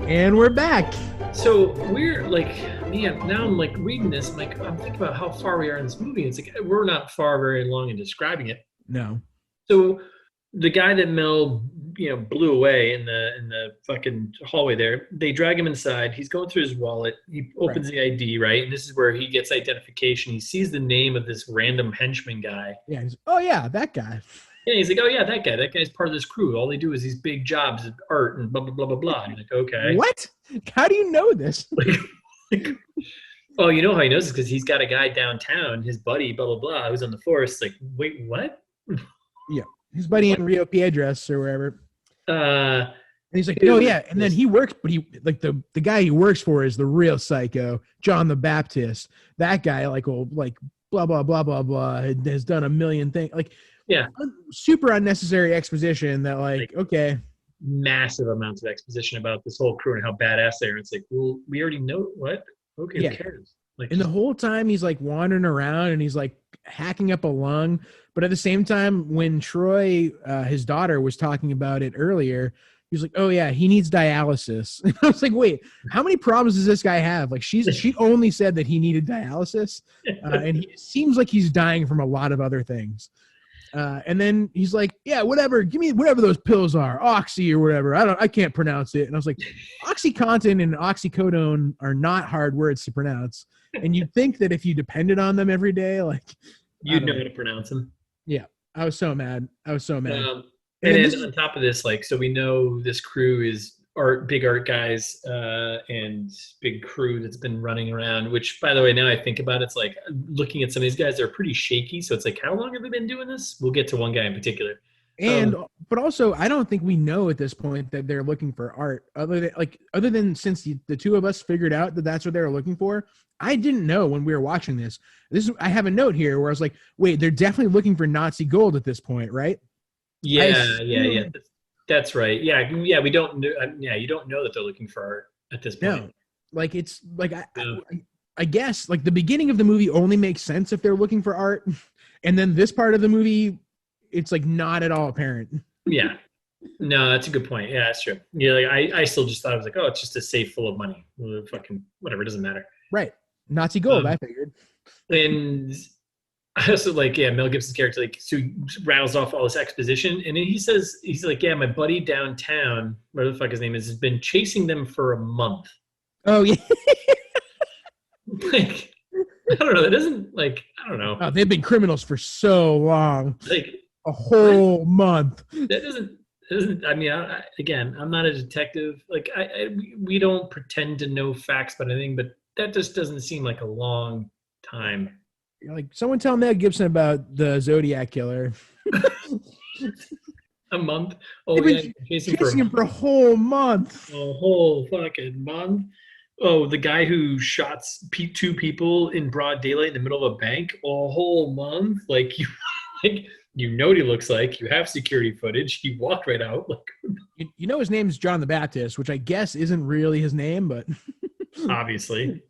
And we're back. So we're like, man, now I'm like reading this. I'm thinking about how far we are in this movie. It's like we're not far very long in describing it. No. So the guy that Mel, blew away in the fucking hallway there, they drag him inside. He's going through his wallet. He opens the ID, right? And this is where he gets identification. He sees the name of this random henchman guy. Yeah. Oh, yeah, that guy. Yeah, he's like, oh yeah, that guy. That guy's part of this crew. All they do is these big jobs, art, and blah blah blah blah blah. And you're like, okay. What? How do you know this? Oh, you know how he knows this because he's got a guy downtown, his buddy, blah blah blah, who's on the force. Like, wait, what? Yeah, his buddy in Rio Piedras or wherever. And he's like, oh yeah, and then he works, but he like the guy he works for is the real psycho, John the Baptist. That guy, like blah blah blah blah blah, has done a million things. Like, yeah, super unnecessary exposition that like okay. Massive amounts of exposition about this whole crew and how badass they are. It's like, well, we already know what. Okay, yeah. Who cares? Like, and the whole time he's like wandering around and he's like hacking up a lung. But at the same time, when Troy, his daughter, was talking about it earlier, he was like, "Oh yeah, he needs dialysis." And I was like, "Wait, how many problems does this guy have?" Like she only said that he needed dialysis, and it seems like he's dying from a lot of other things. And then he's like, yeah, whatever, give me whatever those pills are, Oxy or whatever. I can't pronounce it. And I was like, OxyContin and oxycodone are not hard words to pronounce. And you'd think that if you depended on them every day, like you'd know how to pronounce them. Yeah. I was so mad. And then on top of this, like, so we know this crew is big art guys, and big crew that's been running around, which, by the way, now I think about it, it's like looking at some of these guys, they're pretty shaky. So it's like, how long have they been doing this? We'll get to one guy in particular. But also, I don't think we know at this point that they're looking for art other than since the two of us figured out that that's what they were looking for. I didn't know when we were watching this. I have a note here where I was like, wait, they're definitely looking for Nazi gold at this point, right? Yeah. That's right. Yeah. We don't know. You don't know that they're looking for art at this point. No, like it's like I guess like the beginning of the movie only makes sense if they're looking for art, and then this part of the movie, it's like not at all apparent. Yeah. No, that's a good point. Yeah, that's true. Yeah, like I still just thought it was like, oh, it's just a safe full of money. Fucking whatever, it doesn't matter. Right. Nazi gold. I figured. And I also like, Mel Gibson's character, like, so he rattles off all this exposition, and then he's like, yeah, my buddy downtown, whatever the fuck his name is, has been chasing them for a month. Oh yeah. Like, I don't know. That doesn't, like, I don't know. Oh, they've been criminals for so long. Like a whole month. That doesn't. I mean, again, I'm not a detective. Like, we don't pretend to know facts about anything, but that just doesn't seem like a long time. Like, someone tell Mel Gibson about the Zodiac killer. A month? Oh, yeah. Chasing him for a whole month. A whole fucking month. Oh, the guy who shot two people in broad daylight in the middle of a bank. A whole month? Like, you know what he looks like. You have security footage. He walked right out. Like, you know his name's John the Baptist, which I guess isn't really his name, but obviously.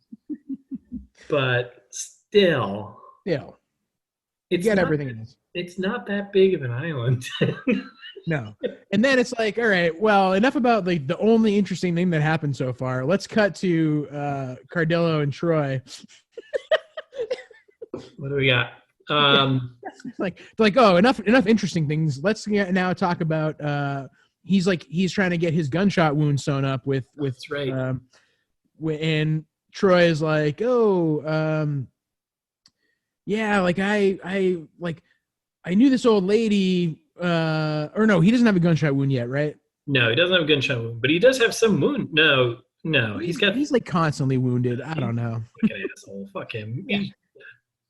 But still. Yeah. It's got everything in this. It's not that big of an island. No. And then it's like, all right, well, enough about like the only interesting thing that happened so far. Let's cut to Cardillo and Troy. What do we got? Like, oh, enough interesting things. Let's now talk about he's trying to get his gunshot wound sewn up with that's right. And Troy is like, yeah, like I knew this old lady, or no, he doesn't have a gunshot wound yet, right? No, he doesn't have a gunshot wound, but he does have some wound. No, he's like constantly wounded. I don't know. Fucking asshole. Fuck him. Yeah.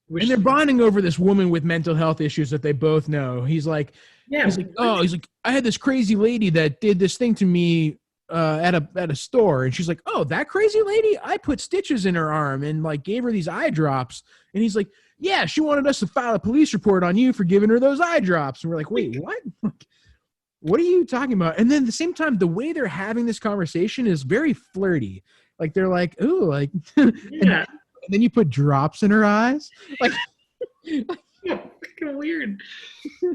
And they're bonding over this woman with mental health issues that they both know. He's like, I had this crazy lady that did this thing to me at a store, and she's like, oh, that crazy lady? I put stitches in her arm and like gave her these eye drops. And he's like, yeah, she wanted us to file a police report on you for giving her those eye drops. And we're like, wait, what? What are you talking about? And then at the same time, the way they're having this conversation is very flirty. Like they're like, ooh, like, yeah. And then you put drops in her eyes. Like, yeah, kind of weird.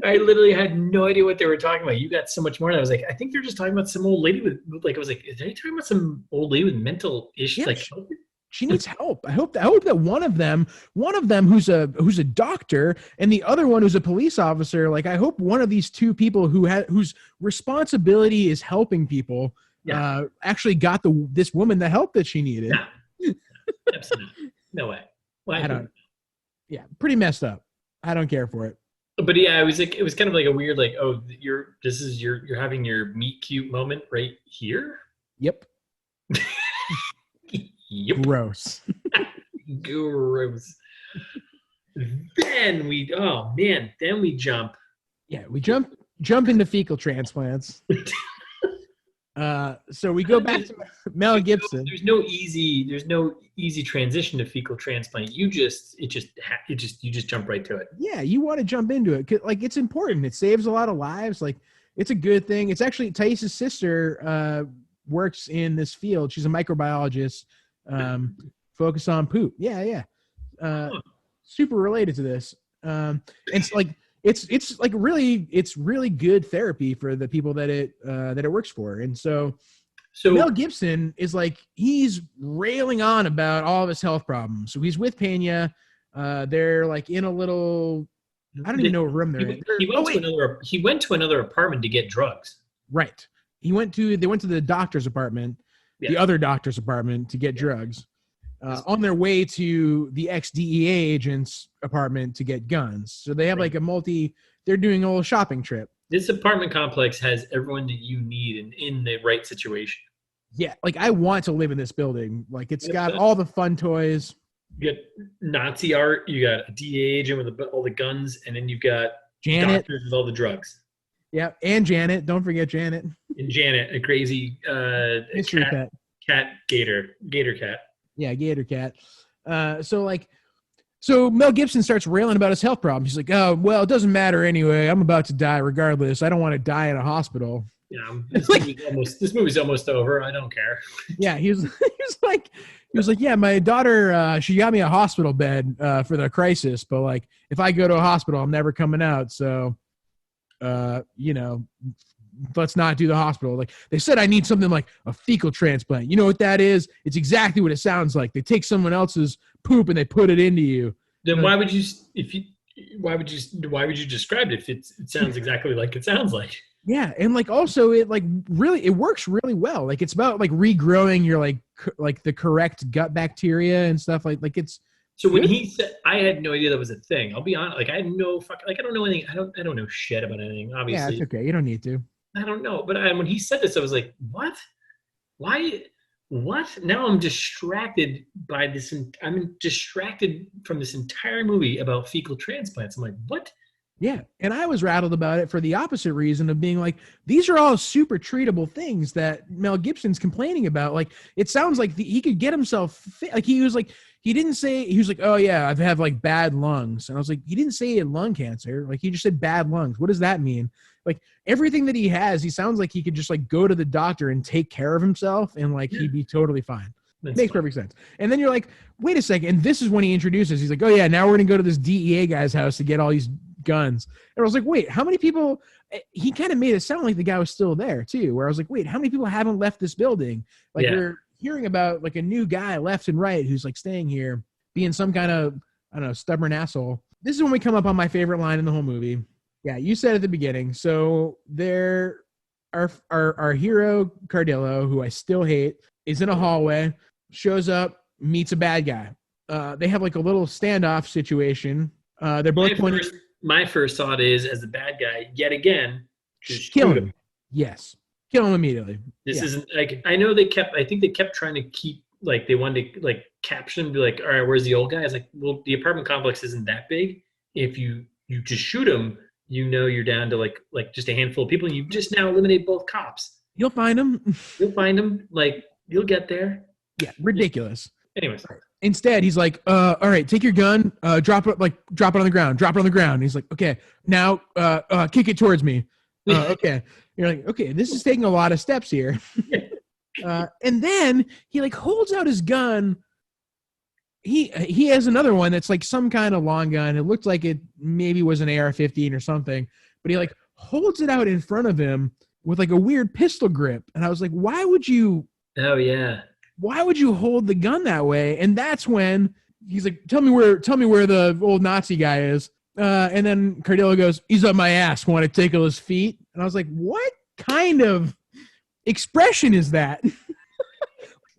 I literally had no idea what they were talking about. You got so much more. I was like, I think they're just talking about some old lady with like. I was like, is they talking about some old lady with mental issues? Yeah, Like, she needs help. I hope that one of them who's a doctor and the other one who's a police officer. Like, I hope one of these two people whose responsibility is helping people, actually got this woman the help that she needed. no, absolutely, no way. I don't. Yeah, pretty messed up. I don't care for it. But yeah, it was kind of like a weird, like, oh, you're having your meet cute moment right here. Yep. Yep. Gross. Gross. Then we jump. Yeah, we jump into fecal transplants. So we go back to Mel Gibson. There's no easy transition to fecal transplant. You just jump right to it. Yeah, you want to jump into it. Like, it's important. It saves a lot of lives. Like, it's a good thing. It's actually Thais' sister works in this field. She's a microbiologist, focused on poop. Yeah. Super related to this. It's like it's really good therapy for the people that it works for. And so Mel Gibson is like, he's railing on about all of his health problems. So he's with Pena. They're like in a little, I don't even know what room they're in. He went to another apartment to get drugs. Right. They went to the doctor's apartment, the other doctor's apartment, to get drugs. On their way to the ex-DEA agent's apartment to get guns. So they have like they're doing a little shopping trip. This apartment complex has everyone that you need in the right situation. Yeah, like, I want to live in this building. Like, it's got all the fun toys. You got Nazi art, you got a DEA agent with all the guns, and then you've got Janet doctors with all the drugs. Yeah, and Janet. Don't forget Janet. And Janet, a crazy mystery pet. Gator cat. Yeah, gator cat. So Mel Gibson starts railing about his health problems. He's like, oh, well, it doesn't matter anyway. I'm about to die regardless. I don't want to die in a hospital. Yeah, this movie's almost over. I don't care. Yeah, he was like, yeah, my daughter, she got me a hospital bed for the crisis, but like, if I go to a hospital, I'm never coming out. So, let's not do the hospital. Like, they said I need something like a fecal transplant. You know what that is? It's exactly what it sounds like. They take someone else's poop and they put it into you. Then why would you describe it if it sounds exactly like it sounds like? Yeah, and like, also, it works really well. Like, it's about like regrowing your like the correct gut bacteria and stuff like it's. So when he said, I had no idea that was a thing. I'll be honest. Like, I had no I don't know anything. I don't know shit about anything. Obviously. Yeah, it's okay. You don't need to. I don't know. But when he said this, I was like, what? Why? What? Now I'm distracted by this. I'm distracted from this entire movie about fecal transplants. I'm like, what? Yeah. And I was rattled about it for the opposite reason of being like, these are all super treatable things that Mel Gibson's complaining about. Like, it sounds like he could get himself fit. Like, he was like, he was like, oh yeah, I've had like bad lungs. And I was like, he didn't say he had lung cancer. Like, he just said bad lungs. What does that mean? Like, everything that he has, he sounds like he could just like go to the doctor and take care of himself and like he'd be totally fine. Makes perfect sense. And then you're like, wait a second. And this is when he introduces, he's like, oh yeah, now we're going to go to this DEA guy's house to get all these guns. And I was like, wait, how many people? He kind of made it sound like the guy was still there too, where I was like, wait, how many people haven't left this building? Like, we're hearing about like a new guy left and right who's like staying here being some kind of, I don't know, stubborn asshole. This is when we come up on my favorite line in the whole movie. Yeah, you said at the beginning. So there, our hero Cardillo, who I still hate, is in a hallway, shows up, meets a bad guy. They have like a little standoff situation. They're both pointing. My first thought is, as the bad guy, yet again, just kill him. Yes, kill him immediately. This isn't like, I know I think they kept trying to keep, like, they wanted to like caption and be like, all right, where's the old guy? It's like, well, the apartment complex isn't that big. If you just shoot him, you're down to like just a handful of people. You just now eliminate both cops. You'll find them. Like, you'll get there. Yeah, ridiculous. Anyways. Instead, he's like, all right, take your gun, drop it on the ground. And he's like, okay, now kick it towards me. Okay. You're like, okay, this is taking a lot of steps here. And then he like holds out his gun he has another one that's like some kind of long gun. It looked like it maybe was an AR-15 or something, but he like holds it out in front of him with like a weird pistol grip. And I was like, why would you Oh yeah. hold the gun that way? And that's when he's like, tell me where the old Nazi guy is. And then Cardillo goes, he's up my ass. Want to tickle his feet? And I was like, what kind of expression is that?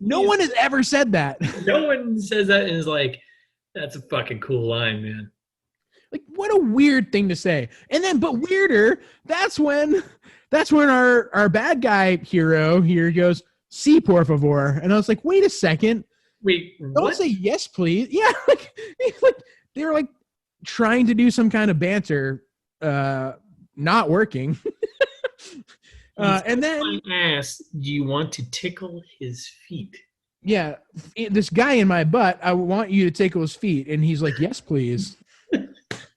No one has ever said that. No one says that and is like, that's a fucking cool line, man. Like, what a weird thing to say. And then, but weirder, that's when our bad guy hero here goes, "Sí, por favor." And I was like, wait a second. Wait, don't say yes, please. Yeah, like they were like trying to do some kind of banter, not working. And then asked, "Do you want to tickle his feet?" Yeah, this guy in my butt. I want you to tickle his feet, and he's like, "Yes, please."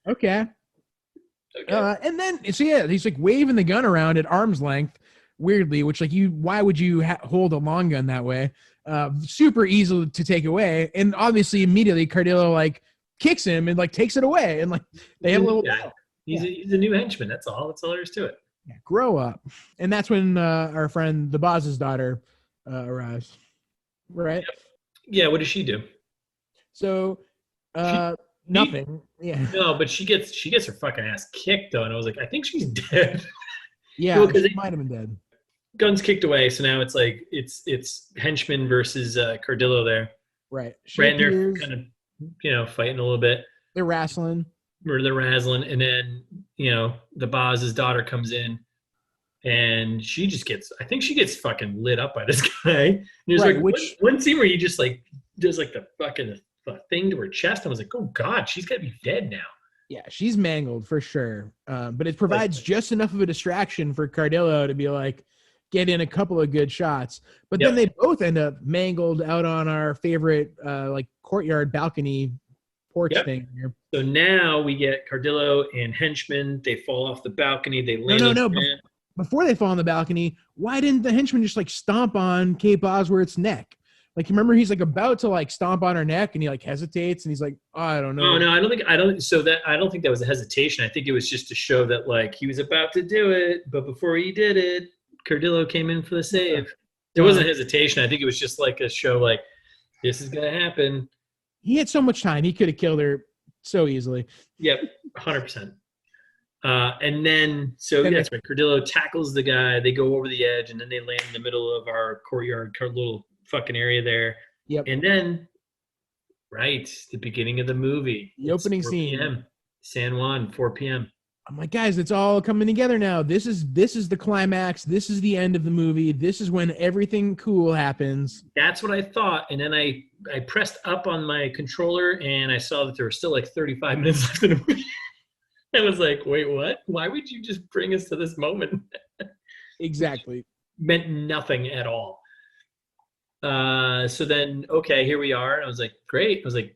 Okay. And then so yeah, he's like waving the gun around at arm's length, weirdly. Which like why would you hold a long gun that way? Super easy to take away, and obviously immediately Cardillo like kicks him and like takes it away, and like they have a little battle. He's a new henchman. That's all there is to it. Yeah, grow up. And that's when our friend the boss's daughter arrives, right? Yeah, what does she do? So nothing. Yeah. No, but she gets her fucking ass kicked though, and I was like, I think she's dead. Yeah, well, she might have been dead. Guns kicked away, so now it's like it's henchman versus Cardillo there. Right. They're kind of fighting a little bit. They're wrestling. And then the boss's daughter comes in, and she gets fucking lit up by this guy. And there's like one scene where he just like does like the fucking thing to her chest. I was like, oh god, she's gotta be dead now. Yeah, she's mangled for sure. But it provides just enough of a distraction for Cardillo to be like, get in a couple of good shots. But then they both end up mangled out on our favorite like courtyard balcony porch thing here. So now we get Cardillo and henchman. They fall off the balcony. They land. No. Before they fall on the balcony, why didn't the henchman just like stomp on Kate Bosworth's neck? Like, remember, he's like about to like stomp on her neck, and he like hesitates, and he's like, "Oh, I don't know." Oh no, I don't think that was a hesitation. I think it was just to show that like he was about to do it, but before he did it, Cardillo came in for the save. There wasn't hesitation. I think it was just like a show, like this is gonna happen. He had so much time; he could have killed her so easily. Yep, 100%. And then that's right. Cardillo tackles the guy. They go over the edge, and then they land in the middle of our courtyard, little fucking area there. Yep. And then, the beginning of the movie. The opening scene. PM. San Juan, 4 p.m. I'm like, guys, it's all coming together now. This is the climax. This is the end of the movie. This is when everything cool happens. That's what I thought. And then I pressed up on my controller, and I saw that there were still like 35 minutes left in the movie. I was like, wait, what? Why would you just bring us to this moment? Exactly. Meant nothing at all. So then, okay, here we are. And I was like, great. I was like,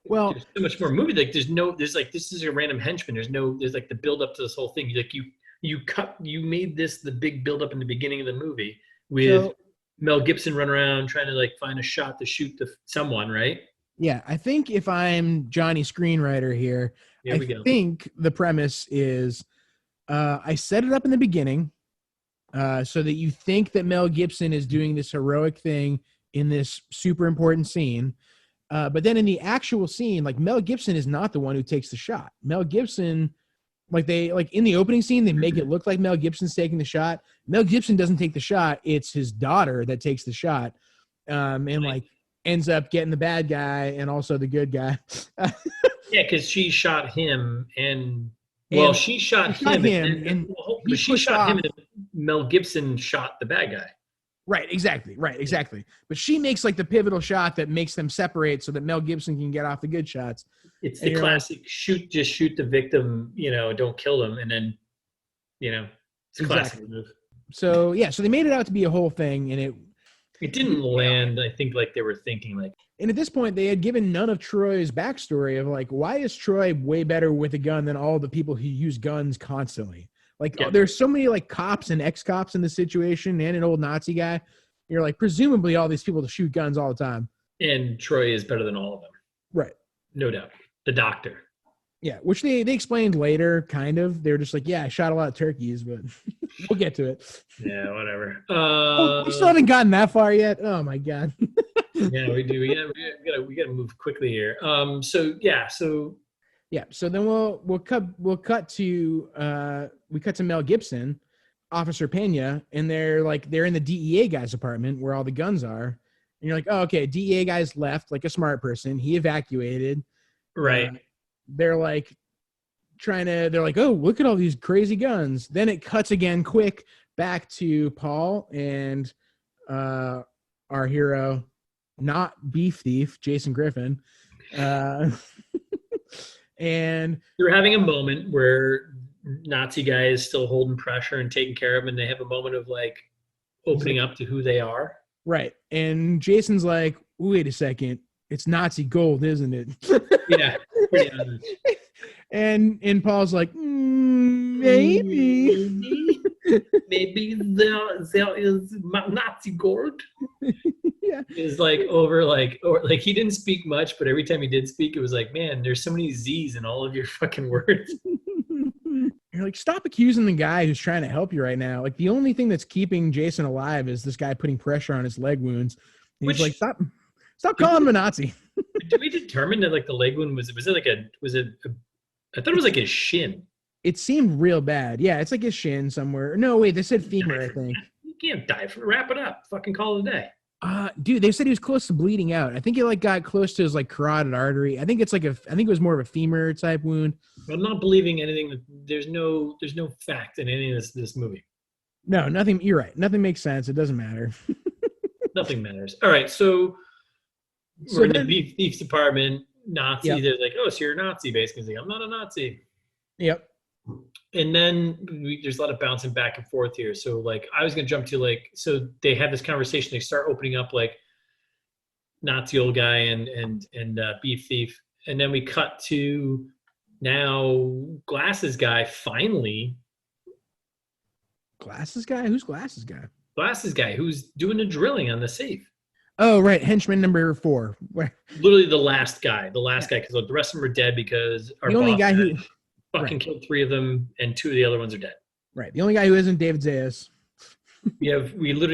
well, there's so much more movie. Like, there's like, this is a random henchman. There's like the build up to this whole thing. Like you made this the big build up in the beginning of the movie with Mel Gibson run around trying to like find a shot to shoot someone, right? Yeah. I think if I'm Johnny screenwriter here, I think the premise is, I set it up in the beginning, so that you think that Mel Gibson is doing this heroic thing in this super important scene. But then in the actual scene, like Mel Gibson is not the one who takes the shot. Mel Gibson, in the opening scene, they make it look like Mel Gibson's taking the shot. Mel Gibson doesn't take the shot. It's his daughter that takes the shot. And like ends up getting the bad guy and also the good guy. Yeah. Cause she shot him she shot him and Mel Gibson shot the bad guy. Right, exactly. But she makes like the pivotal shot that makes them separate so that Mel Gibson can get off the good shots. It's the classic shoot the victim, don't kill them. And then, it's a classic move. So they made it out to be a whole thing, and it didn't land, I think, like they were thinking. Like, and at this point, they had given none of Troy's backstory of like, why is Troy way better with a gun than all the people who use guns constantly? Like, there's so many like cops and ex-cops in this situation, and an old Nazi guy. You're like, presumably all these people shoot guns all the time. And Troy is better than all of them. Right. No doubt. The doctor. Yeah, which they explained later, kind of. They were just like, yeah, I shot a lot of turkeys, but we'll get to it. Yeah, whatever. Oh, we still haven't gotten that far yet. Oh my god. Yeah, we do. We gotta move quickly here. So then we'll cut to Mel Gibson, Officer Pena, and they're in the DEA guy's apartment where all the guns are. And you're like, oh, okay, DEA guy's left, like a smart person. He evacuated. right. They're like, oh, look at all these crazy guns. Then it cuts again quick back to Paul and our hero, not Beef Thief, Jason Griffin. And you're having a moment where Nazi guy is still holding pressure and taking care of him, and they have a moment of like opening up to who they are. Right. And Jason's like, wait a second, it's Nazi gold, isn't it? Yeah. Pretty honest. And Paul's like, maybe. Maybe there is Nazi gold. Yeah. It's like or he didn't speak much, but every time he did speak, it was like, man, there's so many Z's in all of your fucking words. You're like, stop accusing the guy who's trying to help you right now. Like, the only thing that's keeping Jason alive is this guy putting pressure on his leg wounds. And he's like, stop calling him a Nazi. Did we determine that like the leg wound was it I thought it was like his shin. It seemed real bad. Yeah, it's like his shin somewhere. No, wait, they said femur, I think. You can't die for wrap it up. Fucking call it a day. Dude, they said he was close to bleeding out. I think he like got close to his like carotid artery. I think it was more of a femur type wound. I'm not believing anything. There's no fact in any of this movie. No, nothing. You're right. Nothing makes sense. It doesn't matter. Nothing matters. All right, so we're in the Beef Thief's department. Nazi. Yep. They're like, oh, so you're a Nazi, basically. Like, I'm not a Nazi. Yep. And then there's a lot of bouncing back and forth here. So like, I was gonna jump to like, so they have this conversation. They start opening up like Nazi old guy and Beef Thief, and then we cut to now Glasses guy finally. Glasses guy? Who's Glasses guy? Glasses guy who's doing the drilling on the safe. Oh, right. Henchman number 4. Literally the last guy, because the rest of them are dead because our the only guy who fucking killed 3 of them and 2 of the other ones are dead. Right. The only guy who isn't David Zayas. we have David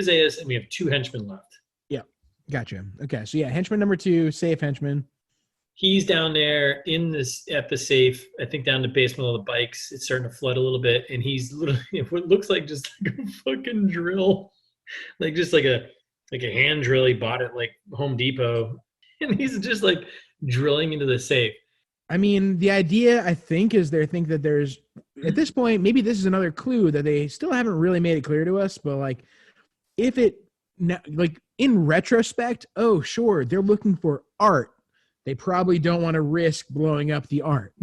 Zayas and we have 2 henchmen left. Yeah. Gotcha. Okay. So yeah, henchman number 2, safe henchman. He's down there at the safe, I think down the basement of the bikes. It's starting to flood a little bit. And he's literally what looks like just like a fucking drill. Like just like a hand drill he bought at like Home Depot. And he's just like drilling into the safe. I mean, the idea, I think, is they think that there's, at this point, maybe this is another clue that they still haven't really made it clear to us, but like, like in retrospect, oh, sure, they're looking for art. They probably don't want to risk blowing up the art.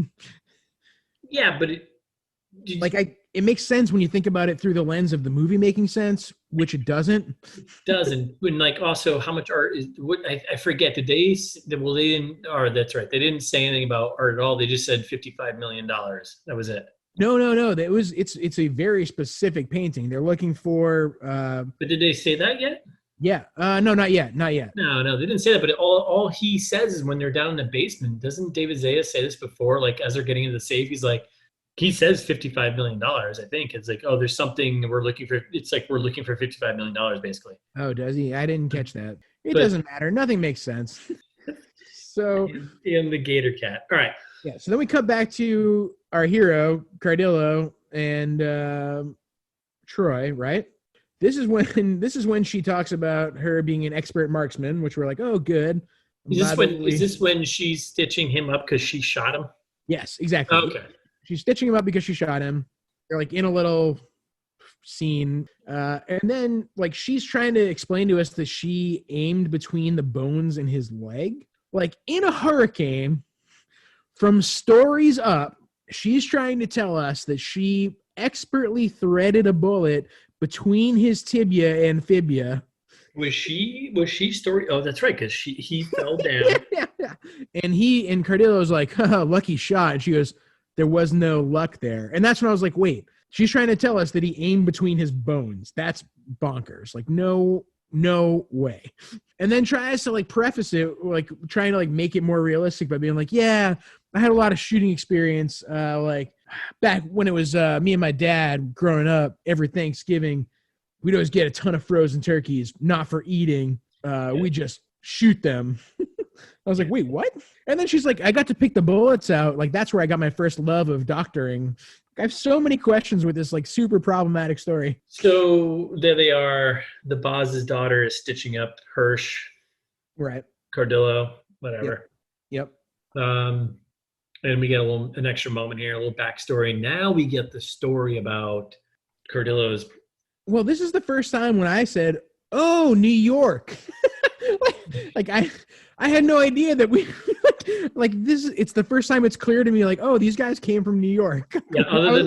Yeah, but it makes sense when you think about it through the lens of the movie making sense, which it doesn't. It doesn't. And like also how much art is what I forget. Did they didn't that's right. They didn't say anything about art at all. They just said $55 million. That was it. No. It's a very specific painting. They're looking for But did they say that yet? Yeah. No, not yet. No, they didn't say that. But all he says is when they're down in the basement, doesn't David Zayas say this before? Like as they're getting into the safe, he's like, he says $55 million, I think. It's like, oh, there's something we're looking for. It's like we're looking for $55 million, basically. Oh, does he? I didn't catch that. It doesn't matter. Nothing makes sense. So in the Gator Cat. All right. Yeah. So then we cut back to our hero, Cardillo, and Troy, right? This is when she talks about her being an expert marksman, which we're like, oh, good. Is this when she's stitching him up because she shot him? Yes, exactly. Okay. She's stitching him up because she shot him. They're like in a little scene. And then like she's trying to explain to us that she aimed between the bones in his leg. Like in a hurricane, from stories up, she's trying to tell us that she expertly threaded a bullet between his tibia and fibia. Was she story? Oh, that's right, because he fell down. Yeah. And Cardillo's like, lucky shot. And she goes, there was no luck there. And that's when I was like, wait, she's trying to tell us that he aimed between his bones. That's bonkers. Like, no no way. And then tries to like preface it, like trying to like make it more realistic by being like, yeah, I had a lot of shooting experience. Like back when it was me and my dad growing up, every Thanksgiving, we'd always get a ton of frozen turkeys, not for eating. We just shoot them. I was like, wait, what? And then she's like, I got to pick the bullets out. Like, that's where I got my first love of doctoring. I have so many questions with this like super problematic story. So there they are. The boss's daughter is stitching up Hirsch, Right. Cardillo, whatever. Yep. And we get an extra moment here, a little backstory. Now we get the story about Cardillo's. Well, this is the first time when I said, "Oh, New York." like I had no idea that we like this. It's the first time it's clear to me. Like, oh, these guys came from New York. Yeah. Other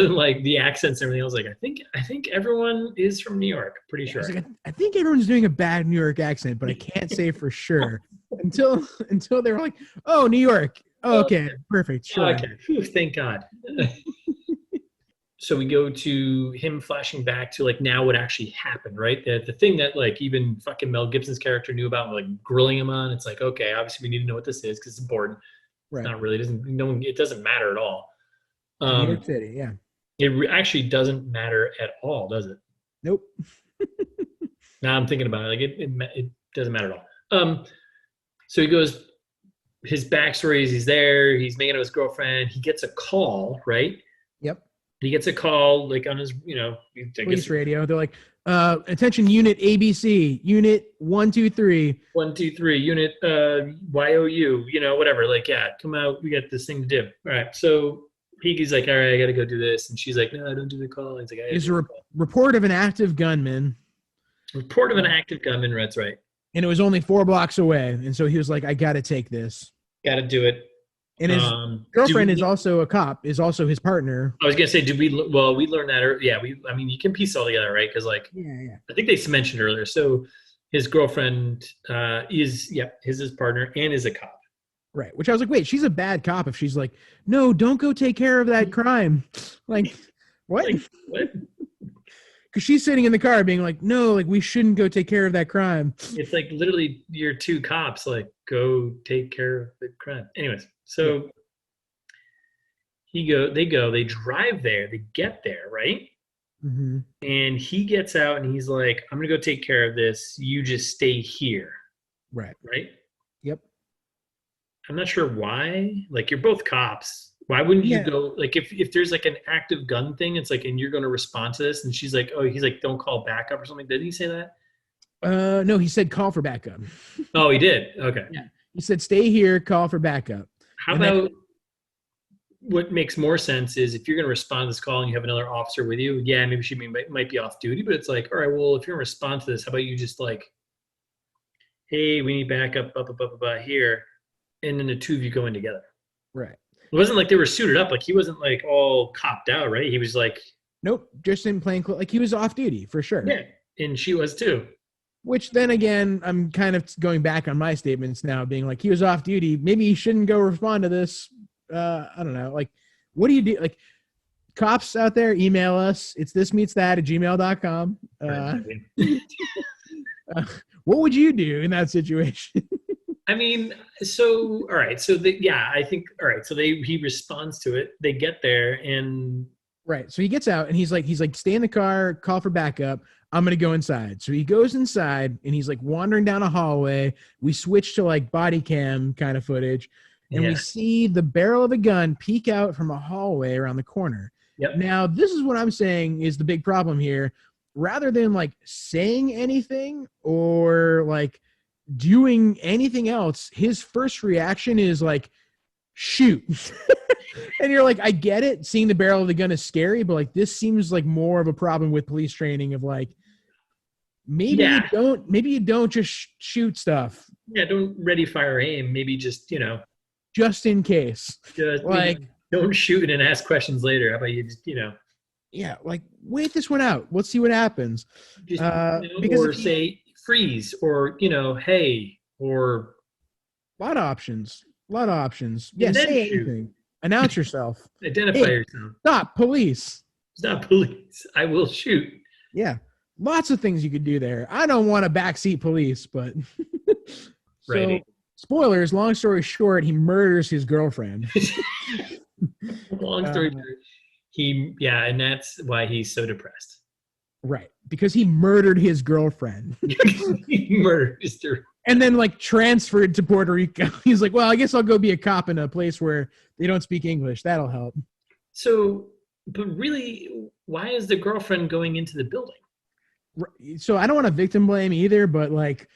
than like the accents and everything, I was like, I think everyone is from New York. Pretty sure. I think everyone's doing a bad New York accent, but I can't say for sure until they were like, oh, New York. Oh, okay, perfect. Sure. Okay. Whew, thank God. So we go to him flashing back to like now what actually happened, right? The thing that like even fucking Mel Gibson's character knew about, like grilling him on. It's like, okay, obviously we need to know what this is because it's important. Right. It's not really, it doesn't matter at all. New York City, yeah. It actually doesn't matter at all, does it? Nope. Now I'm thinking about it. Like it doesn't matter at all. So he goes, his backstory is he's there, he's making it with his girlfriend. He gets a call, right? Yep. He gets a call like on his, police radio. They're like, attention unit ABC, unit 123. 123, unit YOU, whatever. Like, yeah, come out. We got this thing to do. All right. So Peaky's like, all right, I got to go do this. And she's like, no, I don't do the call. He's like, it's a report of an active gunman. Report of an active gunman. That's right. And it was only 4 blocks away. And so he was like, I got to take this. Got to do it. And his girlfriend is also a cop, is also his partner. I was going to say, we learned that. Yeah, you can piece it all together, right? Because like, yeah. I think they mentioned earlier. So his girlfriend is his partner and is a cop. Right. Which I was like, wait, she's a bad cop if she's like, no, don't go take care of that crime. Like, what? Like, what? Because she's sitting in the car being like, no, like we shouldn't go take care of that crime. It's like literally you're 2 cops, like go take care of the crime. Anyways. So they drive there, they get there, right? Mm-hmm. And he gets out and he's like, I'm going to go take care of this. You just stay here. Right. Right? Yep. I'm not sure why. Like, you're both cops. Why wouldn't you go, like, if there's like an active gun thing, it's like, and you're going to respond to this. And she's like, oh, he's like, don't call backup or something. Did he say that? No, he said call for backup. Oh, he did? Okay. Yeah. He said, stay here, call for backup. How about what makes more sense is if you're going to respond to this call and you have another officer with you, maybe she might be off duty, but it's like, all right, well, if you're going to respond to this, how about you just like, hey, we need backup, here. And then the 2 of you go in together. Right. It wasn't like they were suited up. Like he wasn't like all copped out, right? He was like, nope, just in plain clothes. Like he was off duty for sure. Yeah. And she was too. Which then again, I'm kind of going back on my statements now, being like, he was off duty. Maybe he shouldn't go respond to this. I don't know. Like, what do you do? Like, cops out there, email us. It's thismeetsthat@gmail.com. What would you do in that situation? I mean, so, all right. So, I think, all right. So he responds to it. They get there and. Right. So he gets out and he's like, stay in the car, call for backup. I'm going to go inside. So he goes inside and he's like wandering down a hallway. We switch to like body cam kind of footage and we see the barrel of a gun peek out from a hallway around the corner. Yep. Now, this is what I'm saying is the big problem here. Rather than like saying anything or like doing anything else, his first reaction is like, shoot. And you're like, I get it. Seeing the barrel of the gun is scary, but like this seems like more of a problem with police training of like, maybe you don't just shoot stuff. Yeah, don't ready, fire, aim. Maybe just, just in case. Just like, don't shoot and ask questions later. How about you just, Yeah, like wait this one out. Let's see what happens. Just, or say freeze or, hey, or a lot of options. Yeah, say anything. Announce yourself. Identify yourself. Stop, police. Stop, police. I will shoot. Yeah. Lots of things you could do there. I don't want a backseat police, but so Right. spoilers. Long story short, he murders his girlfriend. Long story short, and that's why he's so depressed. Right, because he murdered his girlfriend. He murdered Mr. And then like transferred to Puerto Rico. He's like, well, I guess I'll go be a cop in a place where they don't speak English. That'll help. So, but really, why is the girlfriend going into the building? So I don't want to victim blame either, but like,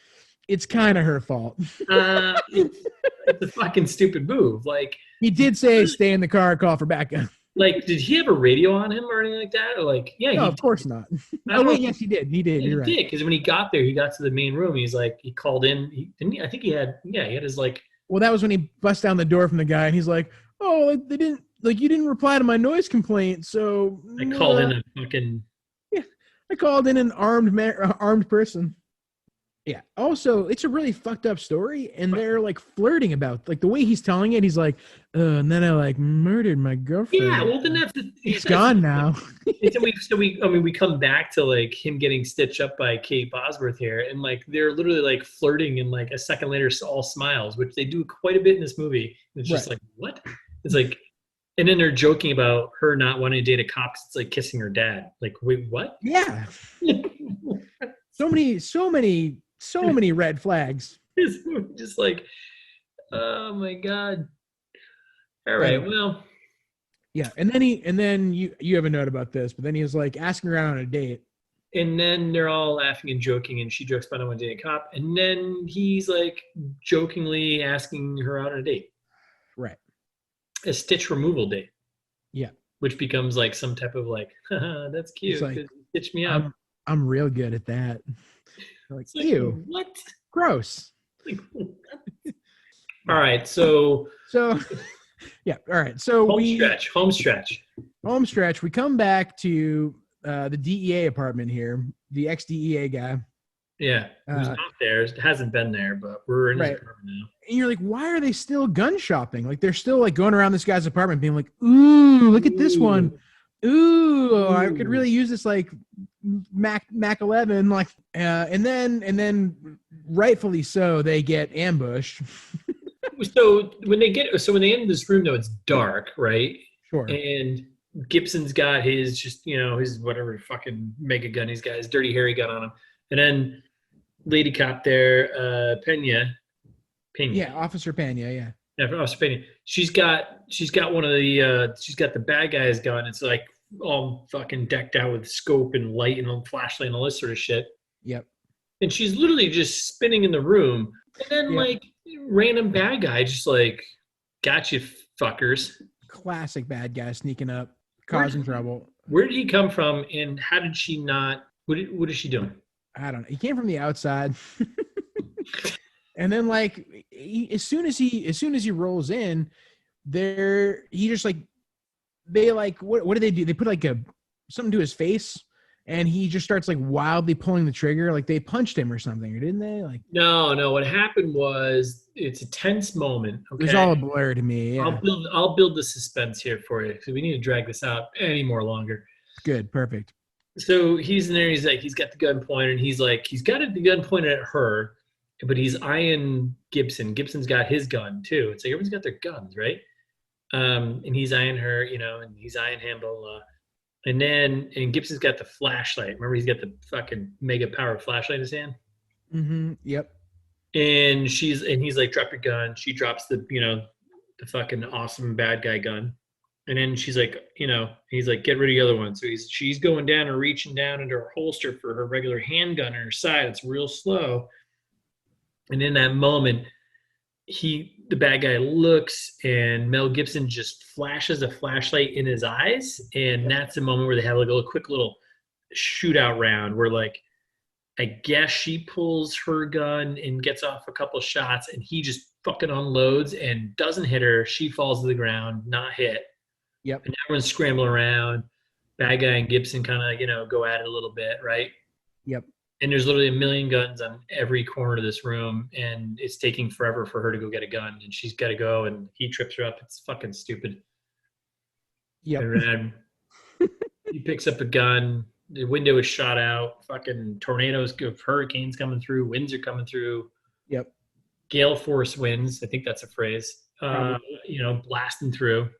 it's kind of her fault. It's a fucking stupid move. Like, he did say, stay in the car, call for backup. Like, did he have a radio on him or anything like that? Or like, yeah, no, of course not. Oh wait, yes, he did. He did. You're right. He did, because when he got there, he got to the main room. He's like, he called in. I think he had his like. Well, that was when he bust down the door from the guy, and he's like, "Oh, they didn't you didn't reply to my noise complaint, so I called in a fucking. Yeah, I called in an armed person. Yeah. Also, it's a really fucked up story, and they're like flirting about like the way he's telling it. He's like, and then I like murdered my girlfriend. Yeah, well then he's gone now. we come back to like him getting stitched up by Kate Bosworth here, and like they're literally like flirting, and like a second later, all smiles, which they do quite a bit in this movie. It's just like, what? It's like, and then they're joking about her not wanting to date a cop. It's like kissing her dad. Like, wait, what? Yeah. So many red flags. Just like, oh my god. All right, well. Yeah, and then you have a note about this, but then he was like asking her out on a date. And then they're all laughing and joking, and she jokes about I want to date a cop. And then he's like jokingly asking her out on a date. Right. A stitch removal date. Yeah. Which becomes like some type of like, that's cute. Like, stitch me up. I'm real good at that. Like, ew. What? Gross. All right, so yeah, all right. So home stretch. We come back to the DEA apartment here, the ex-DEA guy. Yeah, who's not there, hasn't been there, but we're in his apartment now. And you're like, why are they still gun shopping? Like, they're still like going around this guy's apartment being like, ooh, look at this one. Ooh, I could really use this like Mac 11, like, and then rightfully so, they get ambushed. So when they enter this room, though, it's dark, right? Sure. And Gibson's got his his whatever fucking mega gun he's got, his dirty hairy gun on him, and then lady cop there, Pena. Yeah, Officer Pena. Yeah. Yeah, Officer Pena. She's got one of the she's got the bad guy's gun. It's like all fucking decked out with scope and light and a flashlight and all this sort of shit. Yep. And she's literally just spinning in the room, and then like random bad guy just like, got you fuckers. Classic bad guy sneaking up, causing trouble. Where did he come from, and how did she not? What is she doing? I don't know. He came from the outside. And then like as soon as he rolls in, they like what do? They put like something to his face, and he just starts like wildly pulling the trigger, like they punched him or something, or didn't they? Like no. What happened was, it's a tense moment. Okay? It was all a blur to me. Yeah. I'll build the suspense here for you, because we need to drag this out any more longer. Good, perfect. So he's in there. He's like, he's got the gun pointed, and he's got the gun pointed at her. But he's eyeing Gibson. Gibson's got his gun too. It's like everyone's got their guns, right? And he's eyeing her, and he's eyeing him, blah, blah. And Gibson's got the flashlight. Remember, he's got the fucking mega power flashlight in his hand. Mm-hmm. Yep. And he's like, drop your gun. She drops the fucking awesome bad guy gun. And then she's like, he's like, get rid of the other one. So she's going down and reaching down into her holster for her regular handgun on her side. It's real slow. And in that moment, the bad guy looks, and Mel Gibson just flashes a flashlight in his eyes. And that's the moment where they have like a quick little shootout round where, like, I guess she pulls her gun and gets off a couple shots, and he just fucking unloads and doesn't hit her. She falls to the ground, not hit. Yep. And everyone's scrambling around. Bad guy and Gibson kind of, go at it a little bit, right? Yep. And there's literally a million guns on every corner of this room, and it's taking forever for her to go get a gun, and she's got to go, and he trips her up. It's fucking stupid. Yep. And he picks up a gun, The window is shot out. Fucking tornadoes, hurricanes coming through. Winds are coming through. Yep. Gale force winds. I think that's a phrase. Blasting through.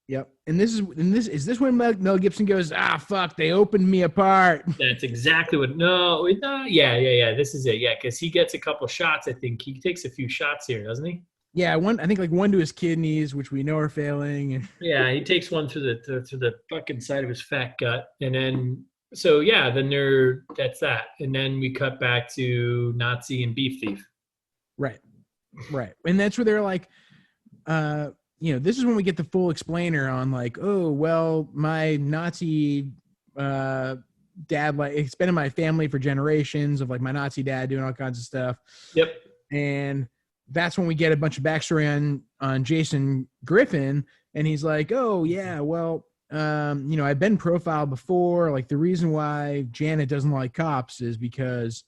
Yep. And is this when Mel Gibson goes, fuck, they opened me apart. That's exactly what. No, yeah. This is it. Yeah, because he gets a couple shots. I think he takes a few shots here, doesn't he? Yeah, I think like one to his kidneys, which we know are failing. And yeah, he takes one through the fucking side of his fat gut, and then that's that, and then we cut back to Nazi and beef thief. Right, and that's where they're like, this is when we get the full explainer on like, oh well, my Nazi dad, like it's been in my family for generations of like my Nazi dad doing all kinds of stuff. Yep, and that's when we get a bunch of backstory on Jason Griffin, and he's like, oh yeah, well, I've been profiled before. Like the reason why Janet doesn't like cops is because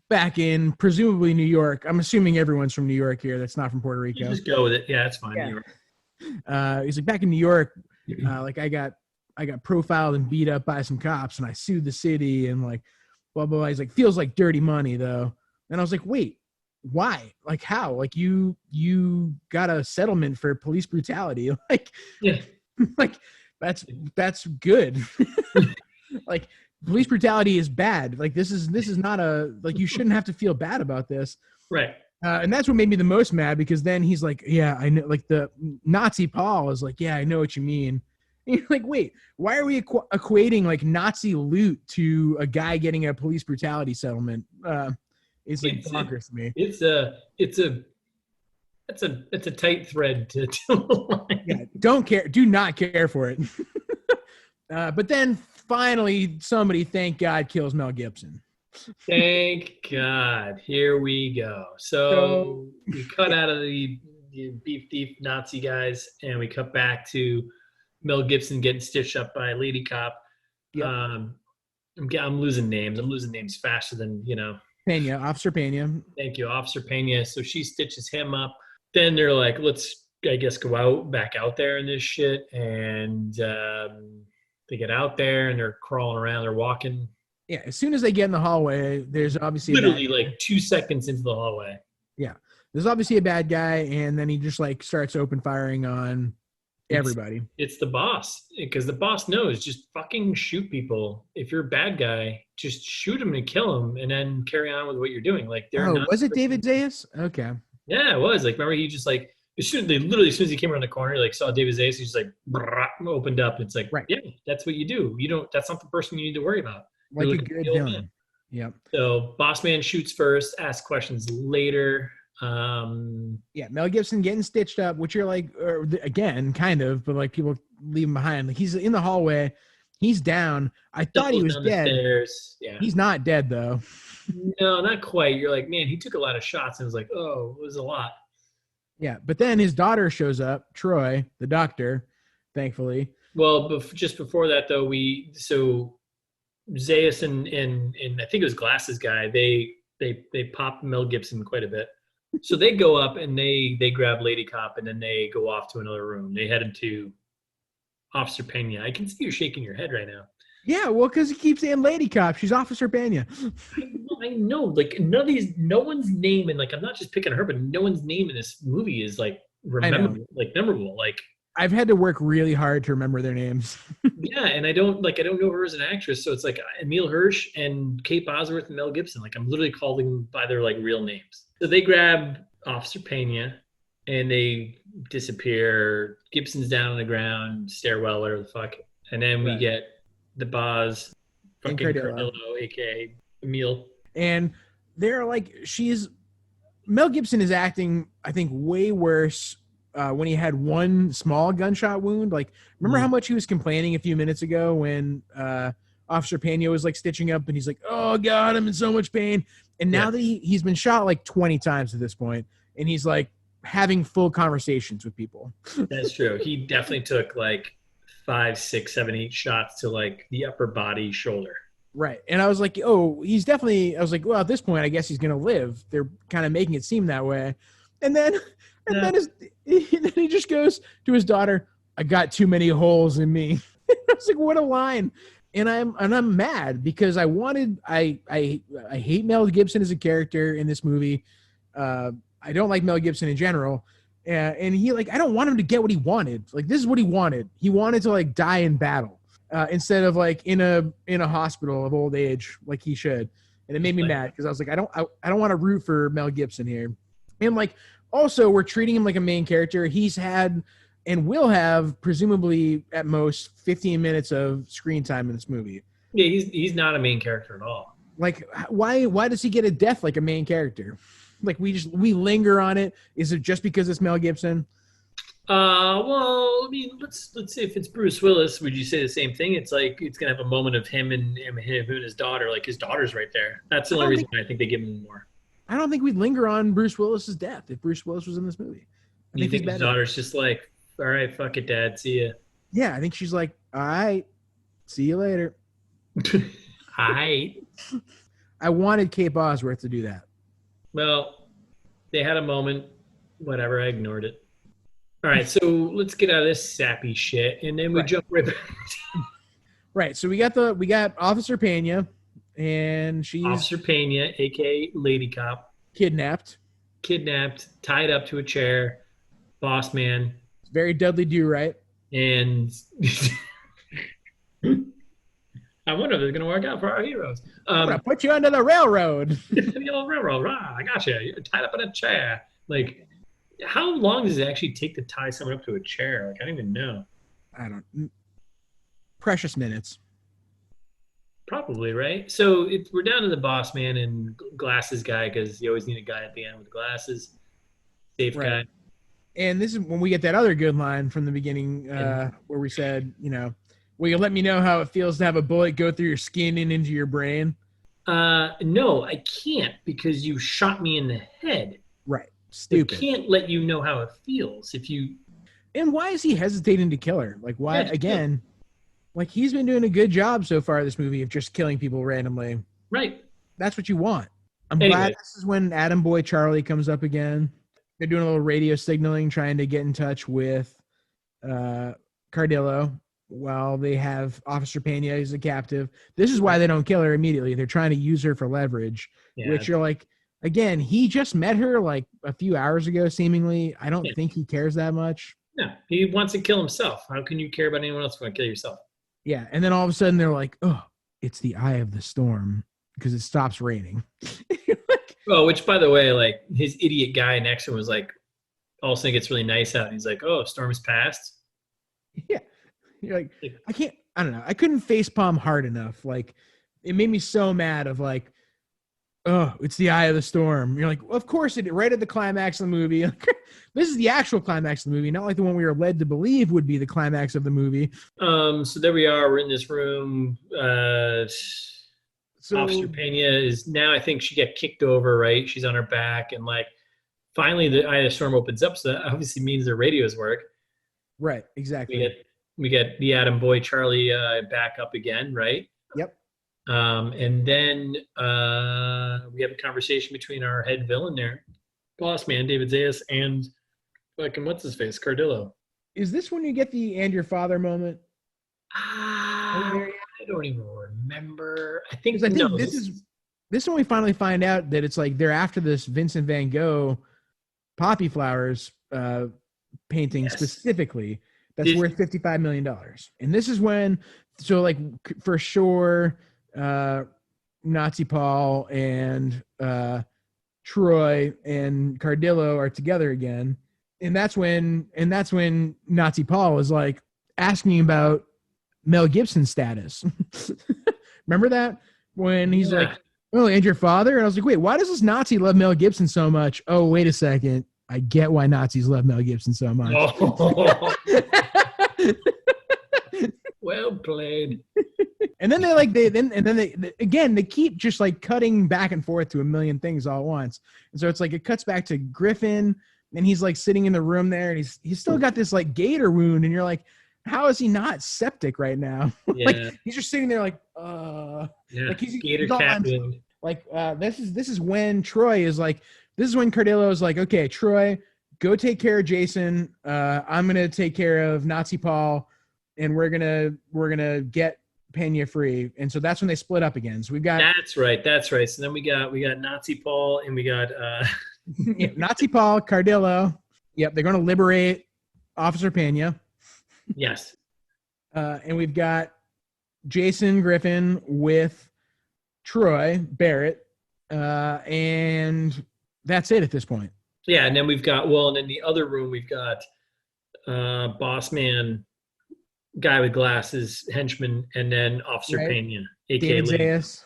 back in presumably New York, I'm assuming everyone's from New York here. That's not from Puerto Rico. You just go with it. Yeah, it's fine. Yeah. New York. He's like, back in New York, like I got profiled and beat up by some cops, and I sued the city, and like, blah blah blah. He's like, feels like dirty money though. And I was like, wait, why? Like how? Like you got a settlement for police brutality? Like, yeah, like that's good. Like police brutality is bad. Like this is not like you shouldn't have to feel bad about this. Right. And that's what made me the most mad, because then he's like, yeah, I know, like the Nazi Paul is like, yeah, I know what you mean. And you're like, wait, why are we equating like Nazi loot to a guy getting a police brutality settlement? It's like bonkers to me. It's a tight thread to yeah, do not care for it. But then finally somebody, thank God, kills Mel Gibson. Thank God. Here we go. So we cut out of the beef thief Nazi guys, and we cut back to Mel Gibson getting stitched up by a lady cop. Yep. I'm losing names. I'm losing names faster than, Pena, Officer Pena. Thank you, Officer Pena. So she stitches him up. Then they're like, let's, I guess, go back out there in this shit. And they get out there and they're crawling around. They're walking. Yeah, as soon as they get in the hallway, there's obviously literally like 2 seconds into the hallway. Yeah, there's obviously a bad guy, and then he just like starts open firing on everybody. It's the boss, because the boss knows, just fucking shoot people. If you're a bad guy, just shoot him and kill him, and then carry on with what you're doing. Like, was it David Zayas? Okay. Yeah, it was. Like, remember, he just like as soon as he came around the corner, like saw David Zayas, he just like opened up. It's like, right. Yeah, that's what you do. You don't. That's not the person you need to worry about. Like a good villain. Yep. So boss man shoots first, asks questions later. Yeah, Mel Gibson getting stitched up, which you're like, again, kind of, but like people leave him behind. Like he's in the hallway, he's down. I thought he was dead. Yeah. He's not dead though. No, not quite. You're like, man, he took a lot of shots, and it was like, oh, it was a lot. Yeah, but then his daughter shows up, Troy, the doctor, thankfully. Well, just before that though, Zayas and I think it was Glasses guy, they pop Mel Gibson quite a bit. So they go up and they grab Lady Cop, and then they go off to another room. They head into Officer Pena. I can see you shaking your head right now. Yeah, well, because he keeps saying Lady Cop. She's Officer Pena. I know. Like no one's name, and like I'm not just picking her, but no one's name in this movie is like memorable. Like I've had to work really hard to remember their names. Yeah, and I don't know her as an actress, so it's like Emile Hirsch and Kate Bosworth and Mel Gibson. Like I'm literally calling them by their like real names. So they grab Officer Pena and they disappear. Gibson's down on the ground, stairwell, whatever the fuck. And then we get the Boz, fucking Cardillo, aka Emile. And they're like, Mel Gibson is acting, I think, way worse when he had one small gunshot wound. Like, remember how much he was complaining a few minutes ago when Officer Pena was like stitching up and he's like, oh God, I'm in so much pain. And now that he's been shot like 20 times at this point, and he's like having full conversations with people. That's true. He definitely took like 5, 6, 7, 8 shots to like the upper body, shoulder. Right. And I was like, oh, I was like, well, at this point, I guess he's going to live. They're kind of making it seem that way. And then he just goes to his daughter, I got too many holes in me. I was like, what a line. And I'm mad because I hate Mel Gibson as a character in this movie. I don't like Mel Gibson in general. And he I don't want him to get what he wanted. Like, this is what he wanted. He wanted to die in battle instead of in a hospital of old age like he should. And it made me mad because I was like, I don't want to root for Mel Gibson here. And also we're treating him like a main character. He's had and will have presumably at most 15 minutes of screen time in this movie. Yeah, he's not a main character at all. Why does he get a death like a main character? We linger on it. Is it just because it's Mel Gibson? Well, I mean, let's see. If it's Bruce Willis, would you say the same thing? It's it's gonna have a moment of him and his daughter. His daughter's right there. That's the only reason I think they give him more. I don't think we'd linger on Bruce Willis's death if Bruce Willis was in this movie. You think his daughter's just all right, fuck it, Dad, see ya. Yeah, I think she's all right, see you later. Hi. I wanted Kate Bosworth to do that. Well, they had a moment. Whatever, I ignored it. All right, so let's get out of this sappy shit, and then we jump right back. Right, so we got Officer Pena, and she's Officer Pena, aka Lady Cop, kidnapped, tied up to a chair. Boss man. Very Dudley Do-Right. And I wonder if it's going to work out for our heroes. I'm going to put you under the railroad. The old railroad. I got you. You're tied up in a chair. How long does it actually take to tie someone up to a chair? I don't even know. I don't. Precious minutes. Probably, right? So we're down to the boss man and glasses guy because you always need a guy at the end with glasses. Safe guy. And this is when we get that other good line from the beginning where we said, will you let me know how it feels to have a bullet go through your skin and into your brain? No, I can't because you shot me in the head. Right. Stupid. I can't let you know how it feels if you. And why is he hesitating to kill her? Why, again, he's been doing a good job so far this movie of just killing people randomly. Right. That's what you want. I'm glad this is when Adam Boy Charlie comes up again. They're doing a little radio signaling, trying to get in touch with Cardillo while they have Officer Pena as a captive. This is why they don't kill her immediately. They're trying to use her for leverage, which you're again, he just met her a few hours ago, seemingly. I don't think he cares that much. No, he wants to kill himself. How can you care about anyone else want to kill yourself? Yeah, and then all of a sudden they're like, oh, it's the eye of the storm because it stops raining. Oh, which, by the way, his idiot guy next to him was all of a sudden it gets really nice out. And he's like, oh, storm is past. Yeah. You're I don't know. I couldn't facepalm hard enough. It made me so mad of oh, it's the eye of the storm. You're of course it, right at the climax of the movie. This is the actual climax of the movie, not the one we were led to believe would be the climax of the movie. So there we are. We're in this room. Officer Pena is now, I think she got kicked over, right? She's on her back, and finally the eye of the storm opens up, so that obviously means their radios work. Right, exactly. We get the Adam Boy Charlie back up again, right? Yep. And then we have a conversation between our head villain there, boss man David Zayas, and what's his face, Cardillo. Is this when you get the "and your father" moment? I don't even remember. I think this is when we finally find out that it's they're after this Vincent van Gogh poppy flowers painting specifically that's worth $55 million. And this is when, for sure, Nazi Paul and Troy and Cardillo are together again. And that's when Nazi Paul is asking about Mel Gibson's status. Remember that? When he's oh, and your father? And I was like, wait, why does this Nazi love Mel Gibson so much? Oh, wait a second. I get why Nazis love Mel Gibson so much. Oh. Well played. And then they keep just cutting back and forth to a million things all at once. And so it's it cuts back to Griffin, and he's sitting in the room there, and he's still got this gator wound, and you're how is he not septic right now? Yeah. He's just sitting there he's gator cat wound. This is when Troy is this is when Cardillo is okay, Troy, go take care of Jason. I'm gonna take care of Nazi Paul, and we're gonna get Pena free, and so that's when they split up again. So we've got That's right. So then we got Nazi Paul, and we got yeah, Nazi Paul, Cardillo. Yep, they're going to liberate Officer Pena. Yes. And we've got Jason Griffin with Troy Barrett, and that's it at this point. Yeah, and then we've got and in the other room we've got boss man, guy with glasses, henchman, and then Officer Pena, aka David Zayas.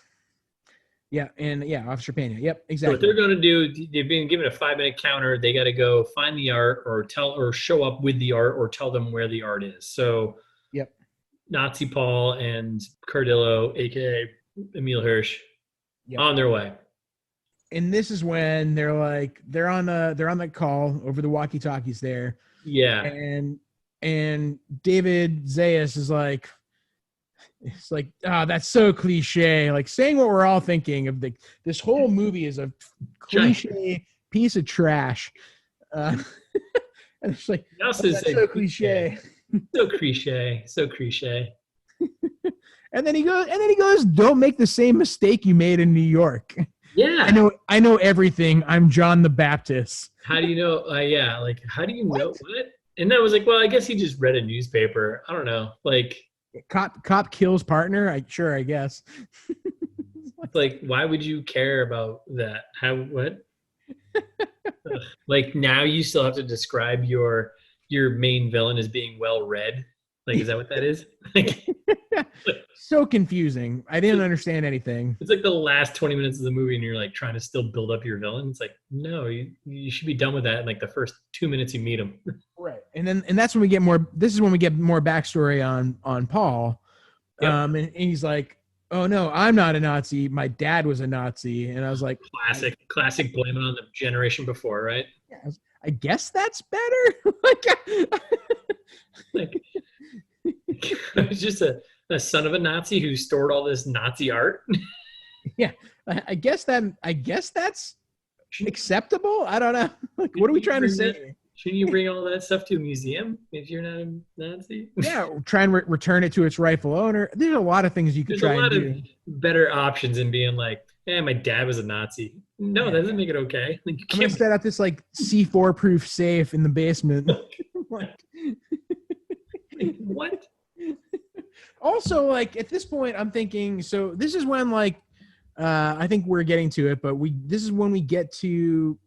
Yeah, and Officer Pena. Yep, exactly. So what they're going to do, they've been given a 5-minute counter. They got to go find the art, or show up with the art, or tell them where the art is. So, yep, Nazi Paul and Cardillo, aka Emil Hirsch, on their way. And this is when they're on the call over the walkie-talkies there. Yeah. And David Zayas is like, it's like, that's so cliche. Like saying what we're all thinking of. This whole movie is a cliche piece of trash. And it's like, that's so cliche. So cliche. And then he goes, don't make the same mistake you made in New York. Yeah. I know everything. I'm John the Baptist. How do you know? Yeah. Like, how do you know what? And I was like, well, I guess he just read a newspaper. I don't know. Like, cop kills partner. I guess. Like, why would you care about that? What? Like, now you still have to describe your main villain as being well read. Like, is that what that is? Like, so confusing. I didn't understand anything. It's like the last 20 minutes of the movie and you're like trying to still build up your villain. It's like, no, you should be done with that in like the first 2 minutes you meet him. Right. And that's when we get more, this is when we get more backstory on Paul. Yep. And he's like, oh no, I'm not a Nazi. My dad was a Nazi. And I was like, classic blame it on the generation before, right? Yeah, I guess that's better. Like it was just a son of a Nazi who stored all this Nazi art. Yeah, I guess that's acceptable. I don't know. Like, what are we trying to say? Shouldn't you bring all that stuff to a museum if you're not a Nazi? Yeah, try and return it to its rightful owner. There's a lot of things you could try and do. There's a lot of better options than being like, my dad was a Nazi. No, that doesn't make it okay. Like, I'm gonna set up this like C4 proof safe in the basement. Like, what? Also, like at this point, I'm thinking. So this is when like I think we're getting to it, but this is when we get to.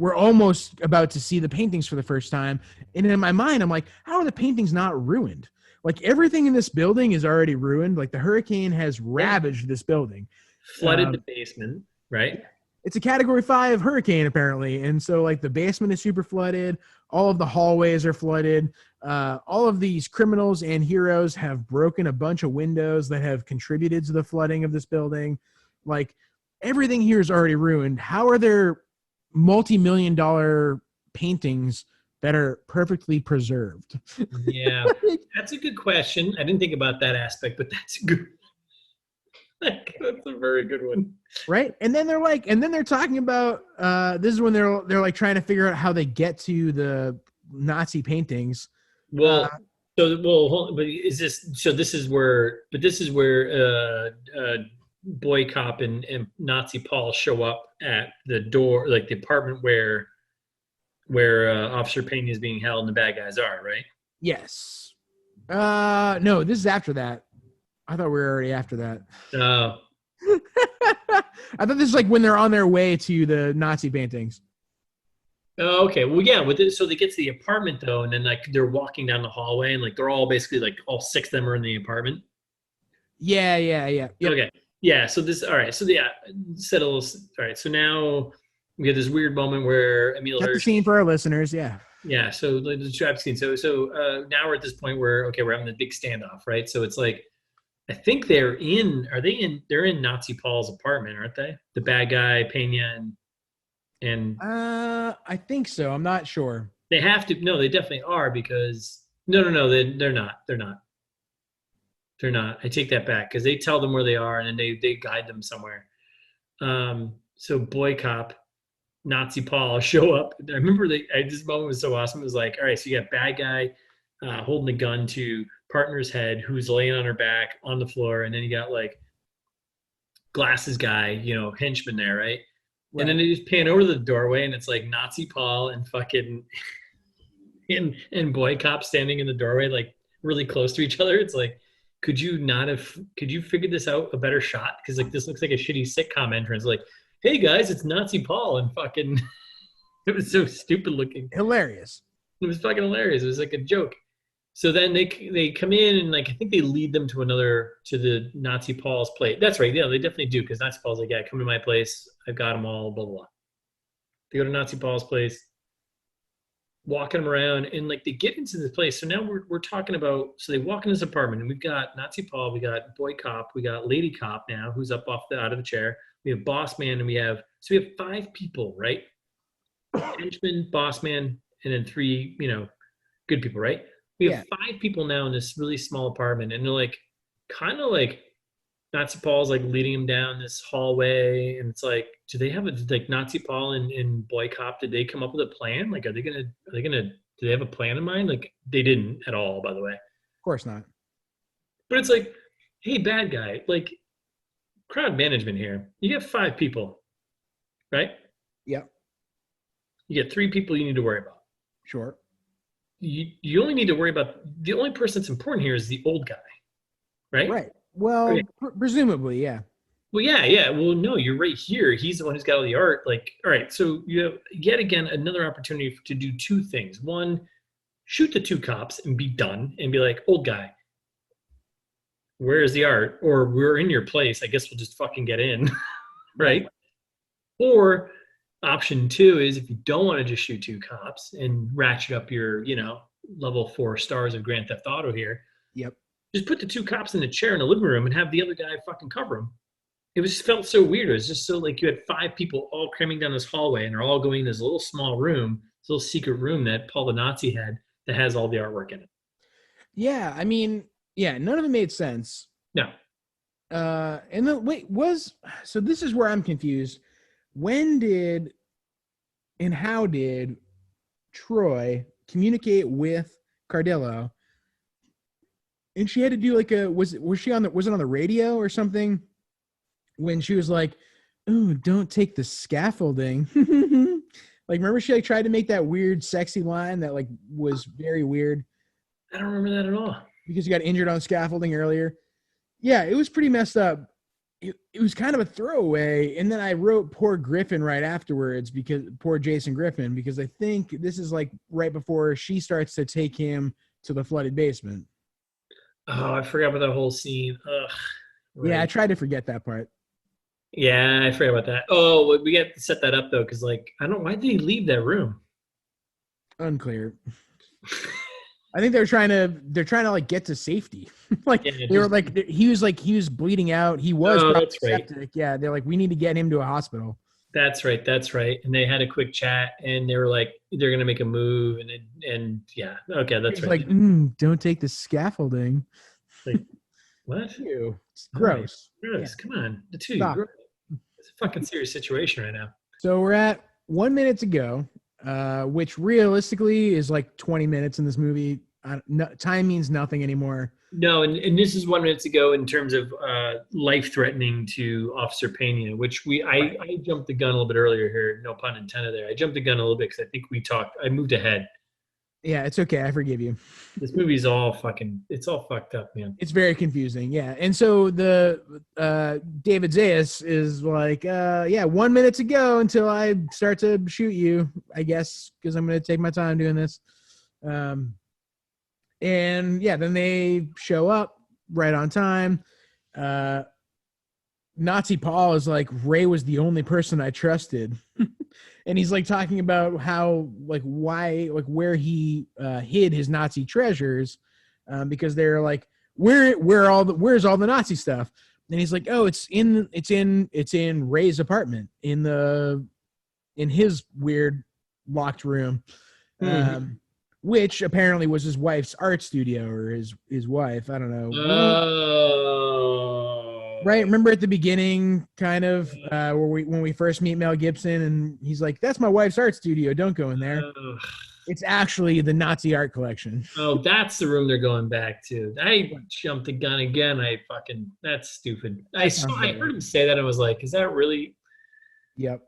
We're almost about to see the paintings for the first time, and in my mind, I'm like, how are the paintings not ruined? Like everything in this building is already ruined. Like the hurricane has ravaged this building, flooded the basement, right? It's a Category 5 hurricane apparently, and so like the basement is super flooded. All of the hallways are flooded. All of these criminals and heroes have broken a bunch of windows that have contributed to the flooding of this building. Like everything here is already ruined. How are there multi-million-dollar paintings that are perfectly preserved? Yeah, that's a good question. I didn't think about that aspect, but that's good. That's a very good one. Right. And then they're talking about this is when they're like trying to figure out how they get to the Nazi paintings. But this is where Boy Cop and Nazi Paul show up at the door, like the apartment where Officer Pena is being held and the bad guys are, right? Yes. No, this is after that. I thought we were already after that. Oh. I thought this is like when they're on their way to the Nazi paintings. Oh, okay. Well, yeah. So they get to the apartment though, and then like they're walking down the hallway, and like they're all basically like all 6 of them are in the apartment. Yeah. Yep. Okay. Yeah. So this. All right. So set a little. All right. So now we get this weird moment where Emil Hirsch. The scene for our listeners. Yeah. Yeah. So the trap scene. So now we're at this point where we're having the big standoff, right? So it's like. I think they're in Nazi Paul's apartment, aren't they? The bad guy, Pena and I think so. I'm not sure. They have to. No, they definitely are because no, they're not. They're not. I take that back because they tell them where they are and then they guide them somewhere. So Boy Cop, Nazi Paul show up. I remember this moment was so awesome. It was like, all right, so you got bad guy holding the gun to partner's head who's laying on her back on the floor, and then you got like glasses guy, henchman there, right? And then they just pan over the doorway, and it's like Nazi Paul and fucking and Boy Cop standing in the doorway, like really close to each other. It's like, could you figure this out a better shot? Because like this looks like a shitty sitcom entrance. Like, hey guys, it's Nazi Paul, and fucking, it was so stupid looking. Hilarious. It was fucking hilarious. It was like a joke. So then they come in, and like I think they lead them to the Nazi Paul's place. That's right. Yeah, they definitely do, because Nazi Paul's like, yeah, come to my place. I've got them all. Blah blah blah. They go to Nazi Paul's place, walking them around, and like they get into this place. So now we're talking about. So they walk in this apartment, and we've got Nazi Paul, we got Boy Cop, we got Lady Cop now, who's up out of the chair. We have Boss Man, and we have 5 people, right? Henchman, Boss Man, and then 3, good people, right? We have 5 people now in this really small apartment, and they're like, kind of like Nazi Paul's like leading him down this hallway, and it's like, do they have like Nazi Paul and Boy Cop? Did they come up with a plan? Like, do they have a plan in mind? Like, they didn't at all, by the way. Of course not. But it's like, hey, bad guy, like crowd management here. You get 5 people, right? Yeah. You get 3 people you need to worry about. Sure. You only need to worry about, the only person that's important here is the old guy, right? Right. Well, presumably, yeah. Well, yeah. Well, no, you're right here. He's the one who's got all the art. Like, all right, so you have yet again another opportunity to do 2 things. One, shoot the 2 cops and be done, and be like, old guy, where is the art? Or we're in your place. I guess we'll just fucking get in, right? Or option 2 is, if you don't want to just shoot 2 cops and ratchet up your, level 4 stars of Grand Theft Auto here. Yep. Just put the 2 cops in the chair in the living room and have the other guy fucking cover them. It felt so weird. It was just so like you had 5 people all cramming down this hallway, and they're all going in this little small room, this little secret room that Paul the Nazi had that has all the artwork in it. Yeah, I mean, none of it made sense. No. And then so this is where I'm confused. When did and how did Troy communicate with Cardillo? And she had to do like was it on the radio or something when she was like, "Oh, don't take the scaffolding." Like, remember she like tried to make that weird sexy line that like was very weird. I don't remember that at all. Because you got injured on scaffolding earlier. Yeah, it was pretty messed up. It was kind of a throwaway, and then I wrote poor Griffin right afterwards, because poor Jason Griffin, because I think this is like right before she starts to take him to the flooded basement. Oh, I forgot about that whole scene. Ugh. Right. Yeah, I tried to forget that part. Yeah, I forgot about that. Oh, we got to set that up though, because like, I don't. Why did he leave that room? Unclear. I think they're trying to like get to safety. Like, they were like, he was bleeding out. He was septic. Right. Yeah, they're like, we need to get him to a hospital. That's right. And they had a quick chat, and they were like, they're gonna make a move, and yeah, okay, that's right. Like, don't take the scaffolding. Like, what? Ew. It's gross. Gross. Yeah. Come on, the 2. It's a fucking serious situation right now. So we're at 1 minute to go, which realistically is like 20 minutes in this movie. Time means nothing anymore. No, and this is 1 minute to go in terms of life-threatening to Officer Pena, which I jumped the gun a little bit earlier here. No pun intended there. I jumped the gun a little bit because I think I moved ahead. Yeah, it's okay. I forgive you. This movie's all fucked up, man. It's very confusing. Yeah. And so the David Zayas is like, 1 minute to go until I start to shoot you, I guess, because I'm going to take my time doing this. And yeah, then they show up right on time. Nazi Paul is like, Ray was the only person I trusted. And he's like talking about how, like, why, like, where he hid his Nazi treasures, because they're like, where's all the Nazi stuff? And he's like, oh, it's in Ray's apartment, in his weird locked room, which apparently was his wife's art studio, or his wife. I don't know. Right, remember at the beginning, kind of, when we first meet Mel Gibson, and he's like, "That's my wife's art studio. Don't go in there." It's actually the Nazi art collection. Oh, that's the room they're going back to. I jumped the gun again. That's stupid. That sounds I about heard right. him say that. And I was like, is that really? Yep.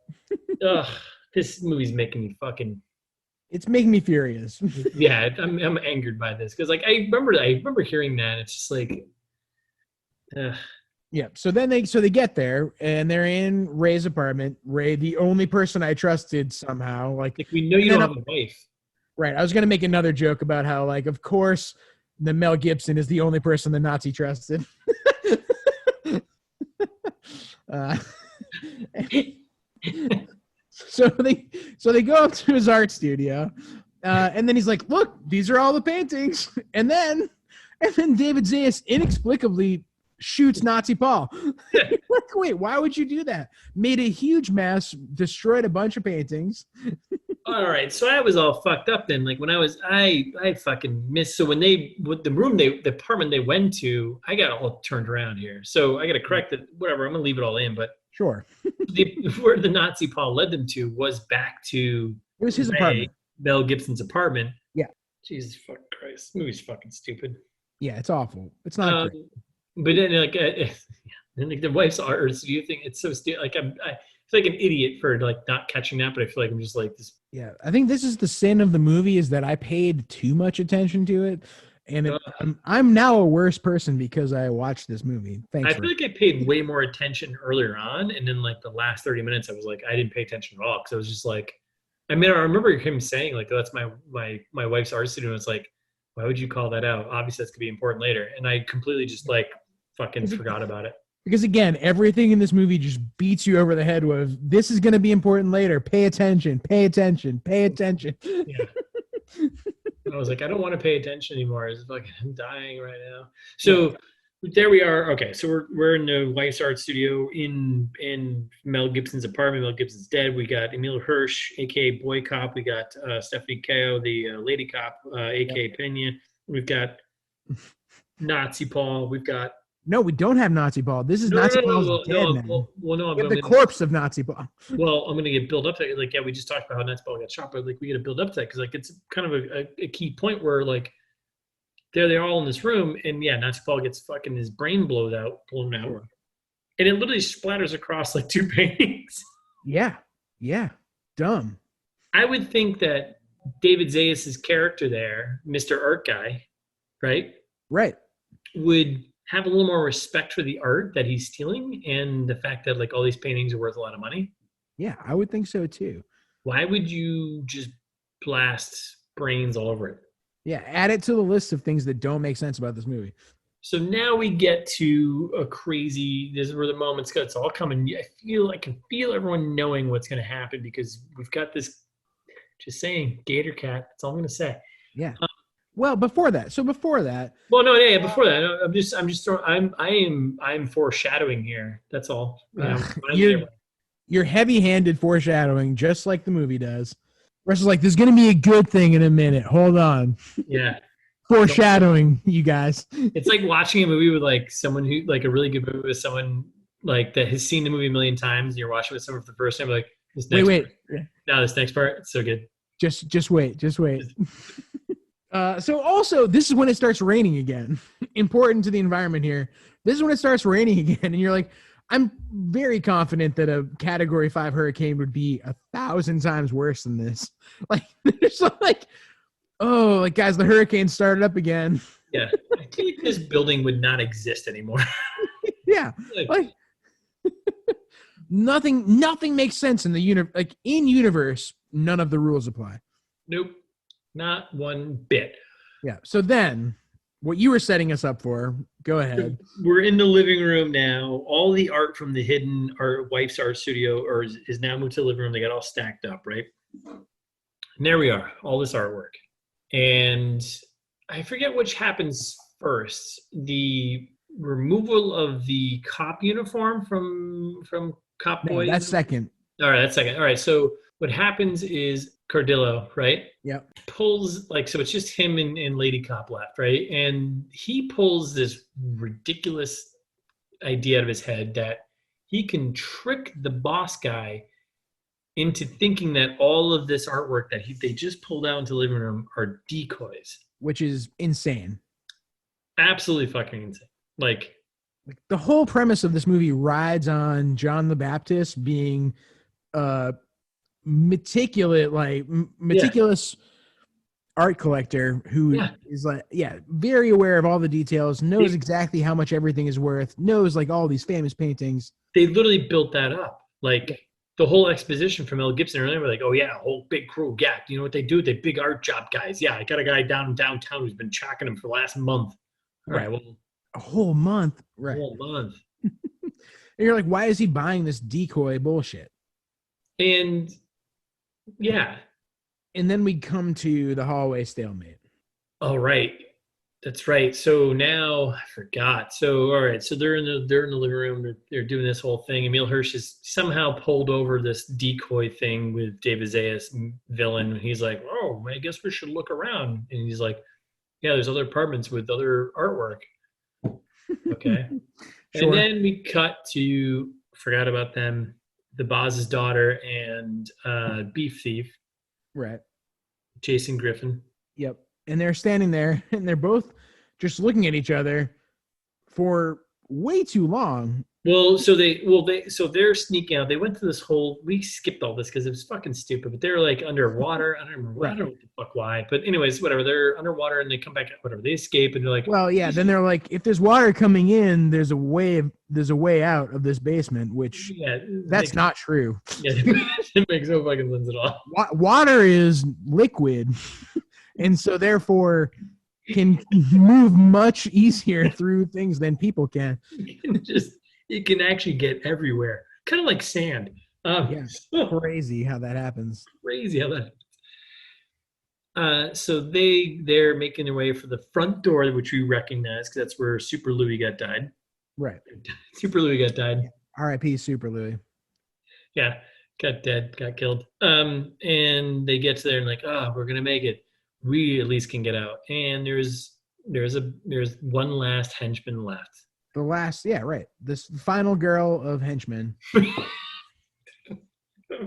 Ugh, this movie's making me fucking. It's making me furious. Yeah, I'm angered by this because like I remember hearing that. It's just like, ugh. Yeah. So they get there and they're in Ray's apartment. Ray, the only person I trusted somehow. Like we know you don't have a wife. Right. I was gonna make another joke about how, like, of course, the Mel Gibson is the only person the Nazi trusted. uh, so they go up to his art studio, and then he's like, "Look, these are all the paintings." And then David Zayas inexplicably shoots Nazi Paul. Like, wait, why would you do that? Made a huge mess, destroyed a bunch of paintings. All right, so I was all fucked up then. Like when I fucking missed. So when the apartment they went to, I got all turned around here. So I got to correct it. Whatever, I'm gonna leave it all in. But Sure. Where the Nazi Paul led them to was back to It was his apartment. Mel Gibson's apartment. Yeah. Jesus fucking Christ, this movie's fucking stupid. Yeah, it's awful. It's not great. But then like the wife's art. So you think it's so stupid? Like I feel like an idiot for like not catching that, but I feel like I'm just like this. Yeah, I think this is the sin of the movie, is that I paid too much attention to it, and I'm now a worse person because I watched this movie. Thanks. I feel like I paid way more attention earlier on, and then like the last 30 minutes, I was like, I didn't pay attention at all because I was just like, I mean, I remember him saying like, oh, "That's my wife's art studio." And it's like, why would you call that out? Obviously, that's gonna be important later, and I completely just like fucking forgot about it. Because again, everything in this movie just beats you over the head with, this is going to be important later. Pay attention, pay attention, pay attention. Yeah. I was like, I don't want to pay attention anymore. It's like I'm dying right now. So there we are. Okay, so we're in the wife's art studio in Mel Gibson's apartment. Mel Gibson's dead. We got Emil Hirsch, aka Boy Cop. We got Stephanie Kao, the lady cop, aka Pena. We've got Nazi Paul. We've got. No, we don't have Nazi Paul. This is Nazi Paul's dead, man. Well, no, we have the corpse of Nazi Paul. Well, I'm going to get build up to that. Like, yeah, we just talked about how Nazi Paul got shot, but like we got to build up to that because like it's kind of a key point where like they're all in this room, and yeah, Nazi Paul gets fucking his brain blown out, sure. And it literally splatters across like two paintings. Yeah, dumb. I would think that David Zayas' character there, Mr. Art Guy, right, would have a little more respect for the art that he's stealing and the fact that like all these paintings are worth a lot of money. Yeah, I would think so too. Why would you just blast brains all over it? Yeah, add it to the list of things that don't make sense about this movie. So now we get to a crazy, this is where the moments go. It's all coming. I can feel everyone knowing what's going to happen because we've got this, just saying, Gator Cat. That's all I'm going to say. Yeah. Well, before that. Well, no, yeah, before that, I'm just throwing. I'm foreshadowing here. That's all. You're heavy-handed foreshadowing, just like the movie does. Russ is like, "There's going to be a good thing in a minute. Hold on." Yeah. Foreshadowing, you guys. It's like watching a movie with like someone who, like a really good movie with someone like that has seen the movie a million times. And you're watching with someone for the first time, like this next wait. Part, no, this next part, it's so good. Just wait. So also, this is when it starts raining again. Important to the environment here. This is when it starts raining again, and you're like, I'm very confident that a Category 5 hurricane would be 1,000 times worse than this. Like, there's like, oh, like guys, the hurricane started up again. Yeah, I feel like this building would not exist anymore. Yeah, like nothing makes sense in the universe. Like in universe, none of the rules apply. Nope. Not one bit. Yeah. So then what you were setting us up for, go ahead. We're in the living room now. All the art from the hidden wife's art studio is now moved to the living room. They got all stacked up, right? And there we are, all this artwork. And I forget which happens first. The removal of the cop uniform from Cop Boy. That's second. All right, that's second. All right, so what happens is Cardillo, right? Yeah. Pulls so it's just him and Lady Cop left, right? And he pulls this ridiculous idea out of his head that he can trick the boss guy into thinking that all of this artwork that they just pulled out into the living room are decoys. which is insane. Absolutely fucking insane. Like The whole premise of this movie rides on John the Baptist being meticulous art collector who is like, very aware of all the details, knows exactly how much everything is worth, knows like all these famous paintings. They literally built that up. Like the whole exposition from Mel Gibson earlier, we're like, oh yeah, whole big crew. Yeah, you know what they do? They big art job guys. Yeah, I got a guy downtown who's been tracking them for the last month. All right, well, a whole month, right? A whole month. And you're like, why is he buying this decoy bullshit? And yeah. And then we come to the hallway stalemate. Oh, right. That's right. So now I forgot. So all right. So they're in the living room. They're doing this whole thing. Emil Hirsch is somehow pulled over this decoy thing with David Zayas, villain. He's like, oh, I guess we should look around. And he's like, yeah, there's other apartments with other artwork. Okay. Sure. And then we cut to, forgot about them, the boss's daughter and beef thief. Right. Jason Griffin. Yep. And they're standing there and they're both just looking at each other for way too long. Well, so they're sneaking out. They went to this whole, we skipped all this because it was fucking stupid, but they're like underwater. I don't remember. Right. I don't know what the fuck why. But anyways, whatever. They're underwater and they come back out, whatever. They escape and they're like, well, yeah, then they're like, if there's water coming in, there's a way out of this basement, which that's not true. Yeah, it makes no fucking sense at all. Water is liquid. And so therefore can move much easier through things than people can. It can actually get everywhere. Kind of like sand. Crazy how that happens. Crazy how that happens. So they're making their way for the front door, which we recognize because that's where Super Louie got died. Right. Super Louie got died. R.I.P. Super Louie. Yeah, got killed. And they get to there and like, we're gonna make it. We at least can get out. And there's one last henchman left. The last, right. This final girl of henchmen. The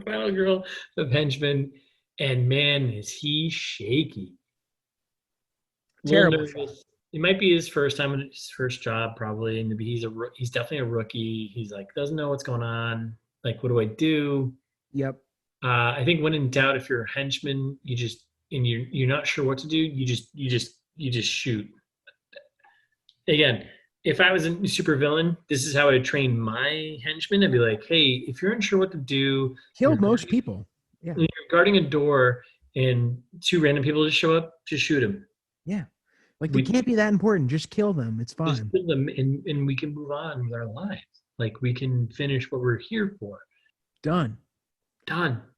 final girl of henchmen. And man, is he shaky. Terrible. It might be his first time, his first job probably. And he's definitely a rookie. He's like, doesn't know what's going on. Like, what do I do? Yep. I think when in doubt, if you're a henchman, you're not sure what to do, you just shoot. Again, if I was a super villain, this is how I'd train my henchmen. I'd be like, hey, if you're unsure what to do, kill most people. Yeah. You're guarding a door and two random people just show up, just shoot them. Yeah. Like they can't be that important. Just kill them. It's fine. Just kill them and we can move on with our lives. Like we can finish what we're here for. Done.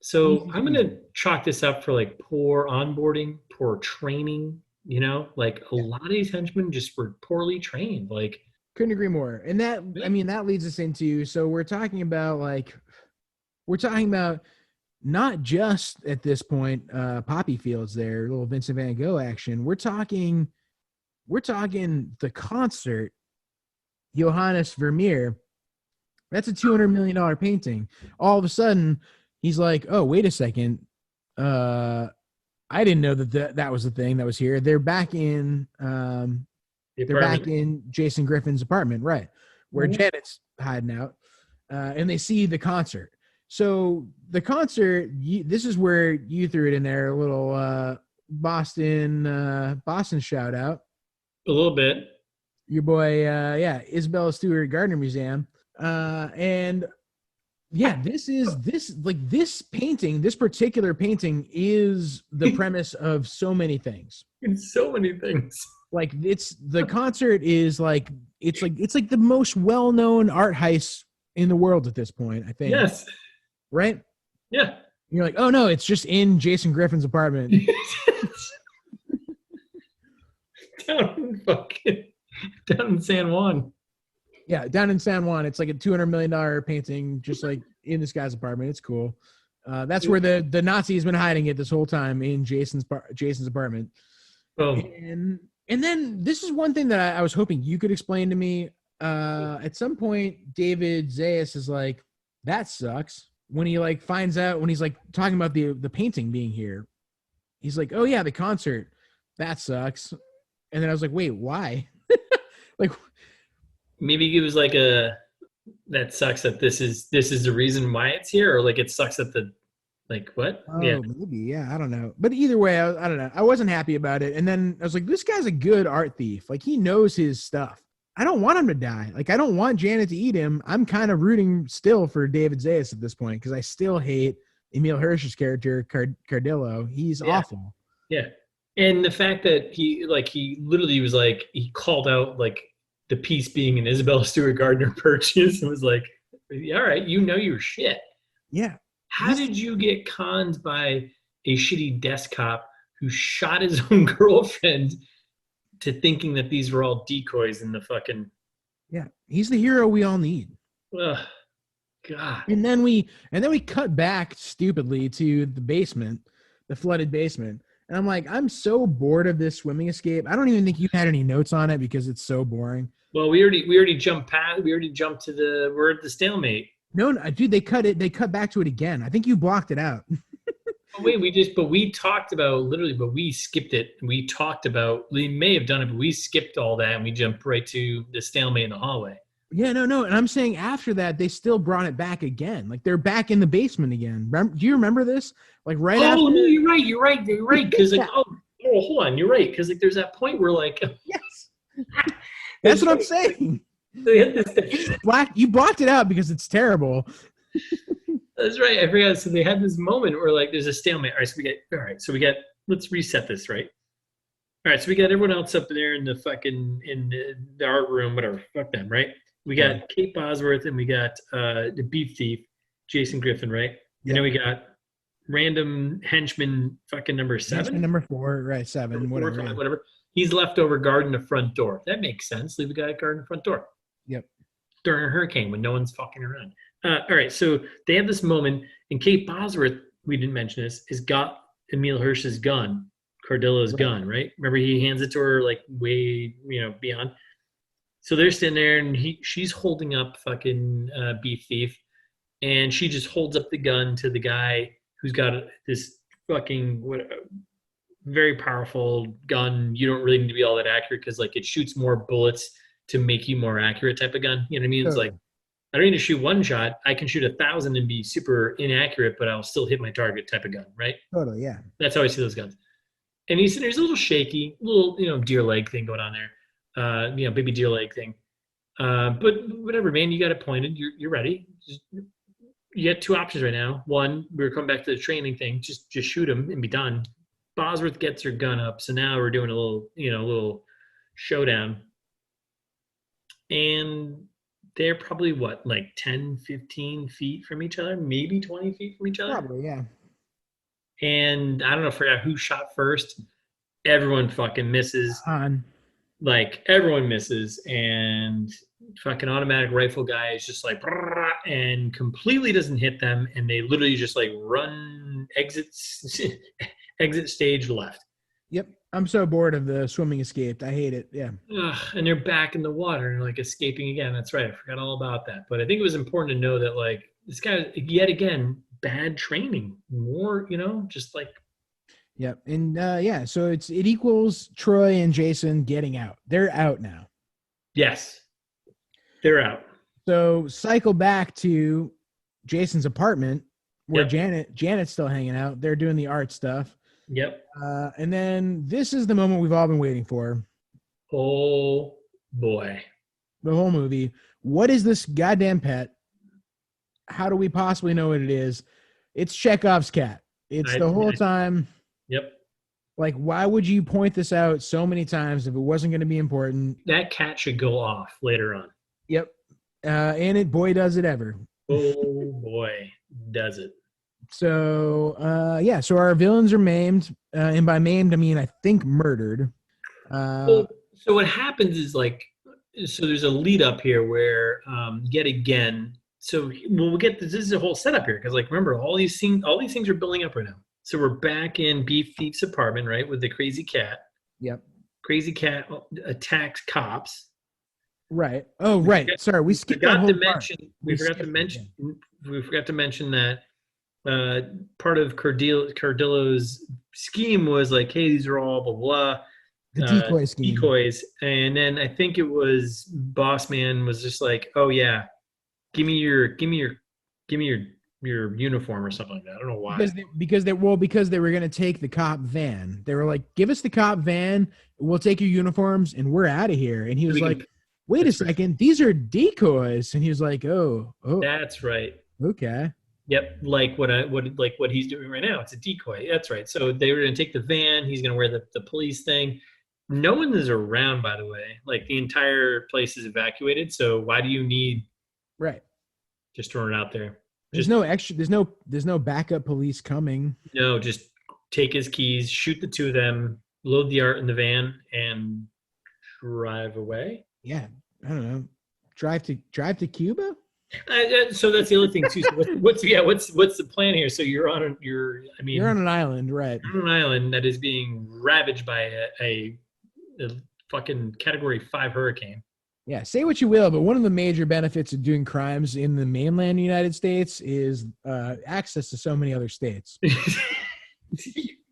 So I'm going to chalk this up for like poor onboarding, poor training, like a lot of these henchmen just were poorly trained. Like couldn't agree more. And that leads us into, so we're talking about not just at this point, poppy fields there, little Vincent Van Gogh action. We're talking the concert, Johannes Vermeer. That's a $200 million painting. All of a sudden, he's like, oh, wait a second. I didn't know that was the thing that was here. They're back in Jason Griffin's apartment, right, where Janet's hiding out, and they see the concert. So the concert, this is where you threw it in there, a little Boston shout out. A little bit. Your boy, Isabella Stewart Gardner Museum. And yeah, this particular painting is the premise of so many things. It's so many things. Like the concert is like, it's like the most well-known art heist in the world at this point, I think. Yes. Right? Yeah. You're like, oh no, it's just in Jason Griffin's apartment. down in San Juan. Yeah, down in San Juan. It's like a $200 million painting, just like in this guy's apartment. It's cool. That's where the Nazi has been hiding it this whole time, in Jason's apartment. Oh. And then this is one thing that I was hoping you could explain to me. At some point, David Zayas is like, that sucks. when he like finds out, when he's like talking about the painting being here, he's like, oh yeah, the concert, that sucks. And then I was like, wait, why? Like, Maybe it was like that sucks that this is the reason why it's here, or like it sucks that the like what? Yeah. oh, maybe, yeah, I don't know. But either way, I don't know. I wasn't happy about it. And then I was like, this guy's a good art thief. Like, he knows his stuff. I don't want him to die. Like, I don't want Janet to eat him. I'm kind of rooting still for David Zayas at this point because I still hate Emil Hirsch's character, Cardillo. He's Yeah. awful. Yeah. And the fact that he literally was like, he called out like the piece being an Isabella Stewart Gardner purchase and was like, all right, you know your shit. Yeah. How did you get conned by a shitty desk cop who shot his own girlfriend to thinking that these were all decoys in the fucking. Yeah. He's the hero we all need. Ugh, God. And then we cut back stupidly to the basement, the flooded basement. And I'm like, I'm so bored of this swimming escape. I don't even think you had any notes on it because it's so boring. Well, we already jumped past. We already jumped to we're at the stalemate. No, dude, they cut back to it again. I think you blocked it out. Oh, wait, we talked about literally, but we skipped it. We talked about, we may have done it, but we skipped all that and we jumped right to the stalemate in the hallway. Yeah, no. And I'm saying after that, they still brought it back again. Like they're back in the basement again. Do you remember this? Like right after. Oh, no, you're right. Because like, oh, hold on. You're right. Because like there's that point where like. Yes. That's what I'm saying. You blocked it out because it's terrible. That's right. I forgot. So they had this moment where like there's a stalemate. So we got. Let's reset this, right? All right. So we got everyone else up there in the art room, whatever. Fuck them, right? We got Kate Bosworth and we got the beef thief, Jason Griffin, right? Yeah. And then we got random henchman, fucking number 7. Henchman number 4, right? 7, whatever. He's left over guarding the front door. That makes sense. Leave a guy guarding the front door. Yep. During a hurricane when no one's fucking around. All right, so they have this moment, and Kate Bosworth, we didn't mention this, has got Emil Hirsch's gun, Cardillo's gun, right? Remember he hands it to her like way, beyond. So they're sitting there, and she's holding up fucking beef thief, and she just holds up the gun to the guy who's got this fucking very powerful gun. You don't really need to be all that accurate because like it shoots more bullets to make you more accurate type of gun. You know what I mean? It's like, I don't need to shoot one shot. I can shoot 1,000 and be super inaccurate, but I'll still hit my target type of gun, right? Totally, yeah. That's how I see those guns. And he's a little shaky, little, deer leg thing going on there. Baby deer leg thing. But whatever, man, you got it pointed. You're ready. You got 2 options right now. One, we're coming back to the training thing. Just shoot him and be done. Bosworth gets her gun up. So now we're doing a little showdown. And they're probably like 10, 15 feet from each other, maybe 20 feet from each other. Probably, yeah. And I don't know, forgot who shot first. Everyone fucking misses. Like everyone misses, and fucking automatic rifle guy is just like, and completely doesn't hit them, and they literally just like run exit stage left. Yep. I'm so bored of the swimming escape. I hate it. Yeah. And they're back in the water and like escaping again. That's right. I forgot all about that. But I think it was important to know that like this guy, yet again, bad training. More, just like. Yep. And so it equals Troy and Jason getting out. They're out now. Yes. They're out. So cycle back to Jason's apartment where Janet's still hanging out. They're doing the art stuff. Yep. And then this is the moment we've all been waiting for. Oh boy. The whole movie. What is this goddamn pet? How do we possibly know what it is? It's Chekhov's cat. It's the whole time. Yep. Like, why would you point this out so many times if it wasn't going to be important? That cat should go off later on. Yep. And boy, does it ever. Oh boy, does it. So, so our villains are maimed. And by maimed, I mean, I think murdered. So what happens is so there's a lead up here where yet again, so we'll get this is a whole setup here. Because remember, all these things are building up right now. So we're back in Beef Thief's apartment, right? With the crazy cat. Yep. Crazy cat attacks cops. Right. Oh, right. Sorry, we skipped that Forgot whole to part. mention. We forgot to mention that part of Cardillo's scheme was like, hey, these are all blah The blah decoy scheme. decoys, and then I think it was Boss Man was just like, oh yeah, give me your uniform or something like that. I don't know why. Because they were going to take the cop van. They were like, give us the cop van, we'll take your uniforms, and we're out of here. And he So was we like, can. wait a That's right. second, these are decoys. And he was like, oh, That's right. okay. Yep, what he's doing right now. It's a decoy. That's right. So they were going to take the van. He's going to wear the police thing. No one is around, by the way. Like the entire place is evacuated. So why do you need Right. just throwing it out there? There's Just no extra, there's no backup police coming. no, just take his keys, shoot the two of them, load the art in the van, and drive away. Yeah. I don't know. Drive to Cuba? So that's the other thing too. So what's the plan here? So You're on an island, right? you're on an island that is being ravaged by a fucking Category 5 hurricane. Yeah, say what you will, but one of the major benefits of doing crimes in the mainland United States is access to so many other states.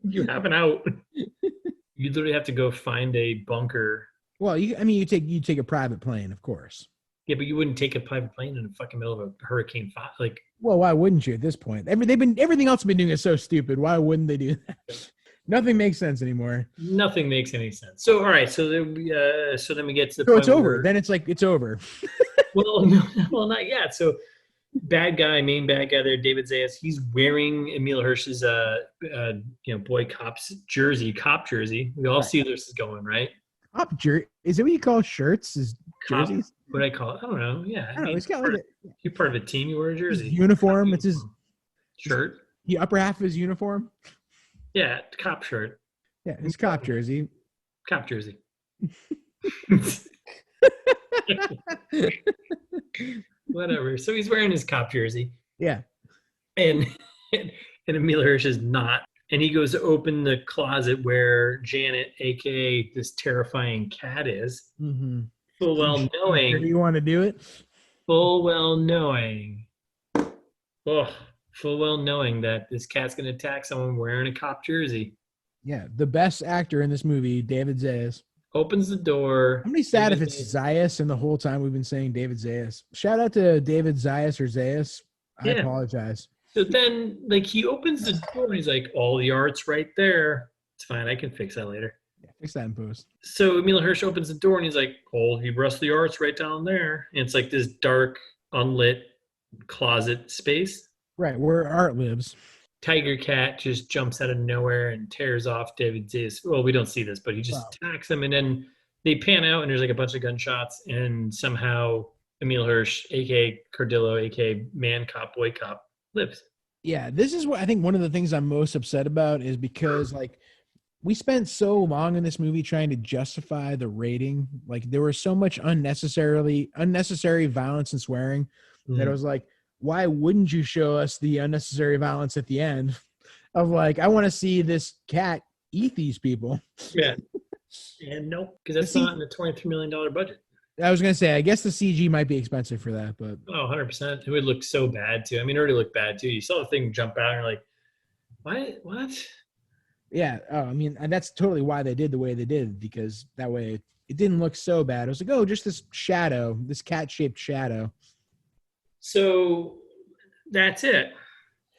You have an out. You literally have to go find a bunker. Well, you take a private plane, of course. Yeah, but you wouldn't take a private plane in the fucking middle of a hurricane. Like, well, why wouldn't you at this point? Everything else been doing is so stupid. Why wouldn't they do that? Nothing makes sense anymore. Nothing makes any sense. So, all right. So then we get to the So point it's over. Then it's like it's over. Well, no, well, not yet. So, main bad guy there, David Zayas. He's wearing Emil Hirsch's boy cop jersey. We all Right. see where this is going, right? Is it what you call shirts? Is Cop, jerseys? what do I call it? I don't know. Yeah, I don't know. He's got like you're part of a team. You wear a jersey. his uniform. It's his shirt. The upper half of his uniform. Yeah, cop shirt. Yeah, his cop jersey. Cop jersey. Whatever. So he's wearing his cop jersey, Yeah. and and Emil Hirsch is not. And he goes to open the closet where Janet, aka this terrifying cat, is. Mm-hmm. Full well Sure knowing. you want to do it? Full well knowing. Oh, full well knowing that this cat's going to attack someone wearing a cop jersey. Yeah, the best actor in this movie, David Zayas. Opens the door. I'm really sad if it's Zayas, and the whole time we've been saying David Zayas. Shout out to David Zayas or Zayas. I apologize. So then, like, he opens the door and he's like, all the art's right there. It's fine. I can fix that later. Yeah, fix that in post. So Emil Hirsch opens the door and he's like, oh, he rest the art's right down there. And it's like this dark, unlit closet space. Right, where art lives. Tiger Cat just jumps out of nowhere and tears off David Zayas. Well, we don't see this, but he just attacks him. And then they pan out and there's like a bunch of gunshots. And somehow Emil Hirsch, a.k.a. Cardillo, a.k.a. man cop, boy cop, lives. Yeah, this is what I think one of the things I'm most upset about is because, like, we spent so long in this movie trying to justify the rating. Like, there was so much unnecessary violence and swearing that I was like, why wouldn't you show us the unnecessary violence at the end of, like, I want to see this cat eat these people. Yeah. And nope, because that's not in the $23 million budget. I was going to say, I guess the CG might be expensive for that, but. Oh, 100%. It would look so bad, too. I mean, it already looked bad, too. You saw the thing jump out and you're like, what? Yeah. Oh, I mean, and that's totally why they did the way they did, because that way it didn't look so bad. It was like, oh, just this shadow, this cat-shaped shadow. So that's it.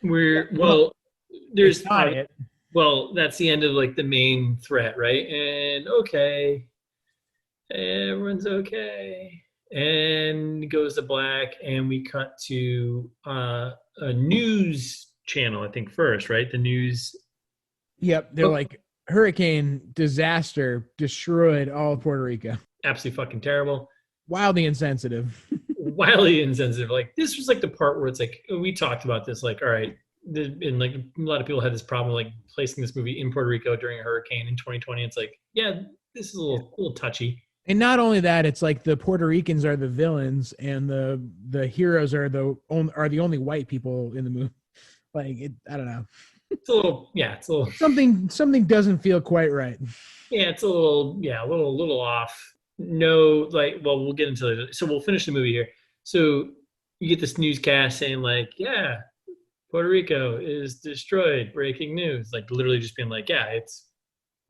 There's not it. Well, that's the end of like the main threat, right? And okay, everyone's okay, and it goes to black, and we cut to a news channel, I think first, right? The news. Yep, they're like, hurricane disaster destroyed all of Puerto Rico. Absolutely fucking terrible. Wildly insensitive. Wildly insensitive. Like, this was like the part where it's like, we talked about this, like, all right, and like a lot of people had this problem like placing this movie in Puerto Rico during a hurricane in 2020. It's like, yeah, this is a little touchy. And not only that, it's like the Puerto Ricans are the villains and the heroes are the only white people in the movie. Like, I don't know. It's a little something doesn't feel quite right. Yeah, it's a little off. no, like, well, we'll get into it. So we'll finish the movie here. So you get this newscast saying like, yeah, Puerto Rico is destroyed. Breaking news. Like literally just being like, yeah, it's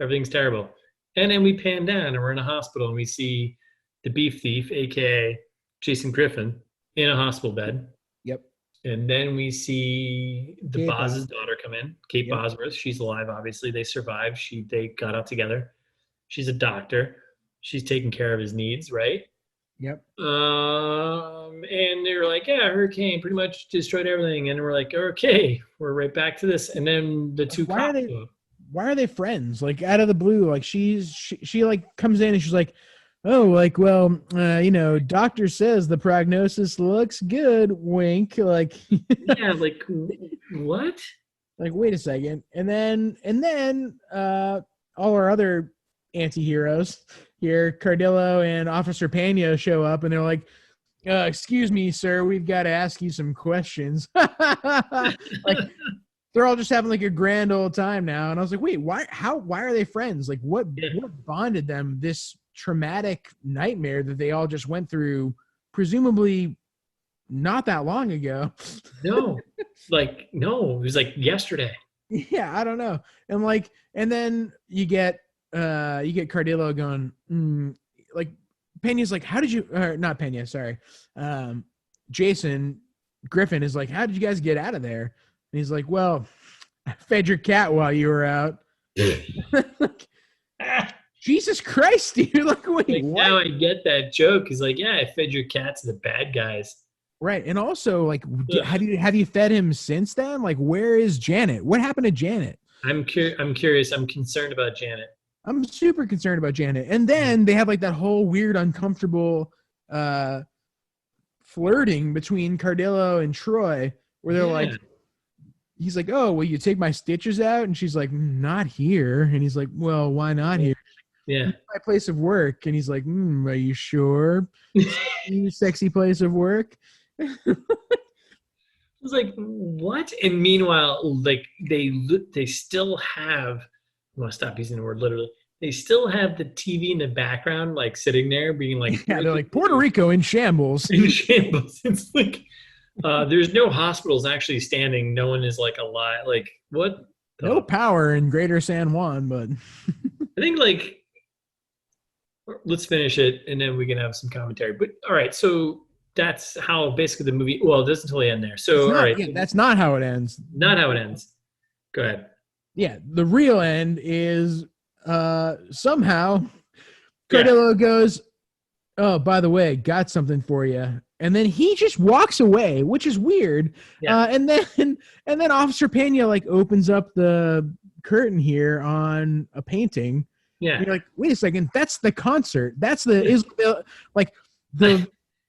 everything's terrible. And then we pan down and we're in a hospital and we see the beef thief, aka Jason Griffin, in a hospital bed. Yep. And then we see the Kate Bos's daughter come in, Kate Yep. Bosworth. She's alive, obviously. They survived. They got out together. She's a doctor. She's taking care of his needs, right? Yep. And they were like, yeah, hurricane pretty much destroyed everything. And we're like, okay, we're right back to this. And then the two cops. Why are they friends? Like out of the blue, like she like comes in and she's like, oh, like, well, doctor says the prognosis looks good. Wink. Like, yeah, like what? Like, wait a second. And then all our other anti-heroes here, Cardillo and Officer Pena, show up and they're like, excuse me, sir, we've got to ask you some questions. Like, they're all just having like a grand old time now. And I was like, wait, why are they friends? Like what bonded them, this traumatic nightmare that they all just went through, presumably not that long ago? No, it was like yesterday. Yeah, I don't know. And then you get Cardillo going, like Pena's like, how did you, not Pena, sorry. Jason Griffin is like, how did you guys get out of there? And he's like, well, I fed your cat while you were out. Like, Jesus Christ, dude. Like, wait, like, what? now I get that joke. He's like, yeah, I fed your cat to the bad guys. Right. And also, like, have you fed him since then? Like, where is Janet? What happened to Janet? I'm curious. I'm concerned about Janet. I'm super concerned about Janet. And then they have like that whole weird, uncomfortable flirting between Cardillo and Troy, where they're like, he's like, oh, will you take my stitches out? And she's like, not here. And he's like, well, why not here? Yeah. My place of work. And he's like, are you sure? Sexy place of work. I was like, what? And meanwhile, like they still have, I'm gonna stop using the word literally. They still have the TV in the background, like sitting there being like, yeah, they're like Puerto Rico in shambles. In shambles. It's like, there's no hospitals actually standing. No one is like alive. Like what? No power in Greater San Juan, but I think like, let's finish it and then we can have some commentary. But all right, so that's how basically the movie. Well, it doesn't totally end there. So all right, yeah, that's not how it ends. Not how it ends. Go ahead. Yeah, the real end is somehow Cardillo goes, oh, by the way, got something for you. And then he just walks away, which is weird. Yeah. And then Officer Pena like opens up the curtain here on a painting. Yeah. And you're like, wait a second, that's the concert. That's the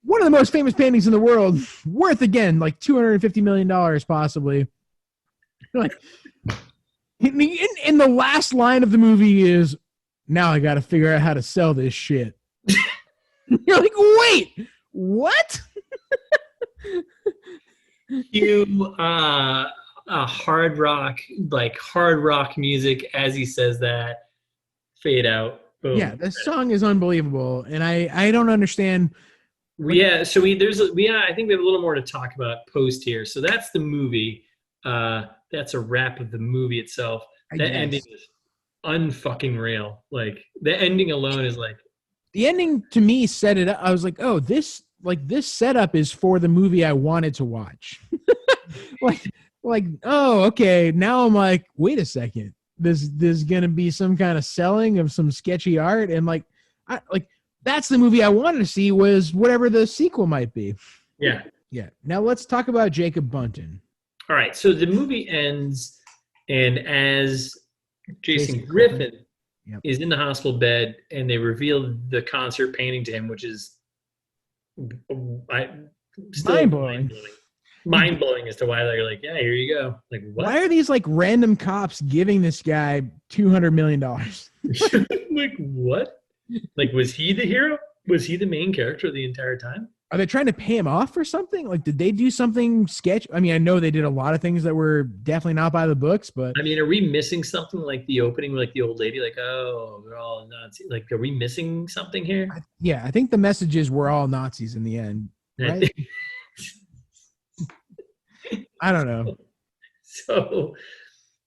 one of the most famous paintings in the world, worth again like $250 million possibly. Like, in the last line of the movie is, now I got to figure out how to sell this shit. You're like, wait, what? Hard rock music as he says that. Fade out. Boom. Yeah, the song is unbelievable, and I don't understand. Yeah, so I think we have a little more to talk about post here. So that's the movie. That's a wrap of the movie itself. That ending is unfucking real. Like the ending alone is like, the ending to me set it up. I was like, oh, this setup is for the movie I wanted to watch. like, oh, okay. Now I'm like, wait a second. There's gonna be some kind of selling of some sketchy art, and that's the movie I wanted to see, was whatever the sequel might be. Yeah. Yeah. Now let's talk about Jacob Bunton. All right. So the movie ends, and as Jason Griffin is in the hospital bed, and they reveal the concert painting to him, which is mind-blowing. Mind-blowing as to why they're like, yeah, here you go. Like, what? Why are these like random cops giving this guy $200 million? Like, what? Like, was he the hero? Was he the main character the entire time? Are they trying to pay him off for something? Like, did they do something sketch? I mean, I know they did a lot of things that were definitely not by the books, but I mean, are we missing something like the opening, like the old lady, like, oh, we're all Nazi? Like, are we missing something here? yeah, I think the message is we're all Nazis in the end, right? I don't know.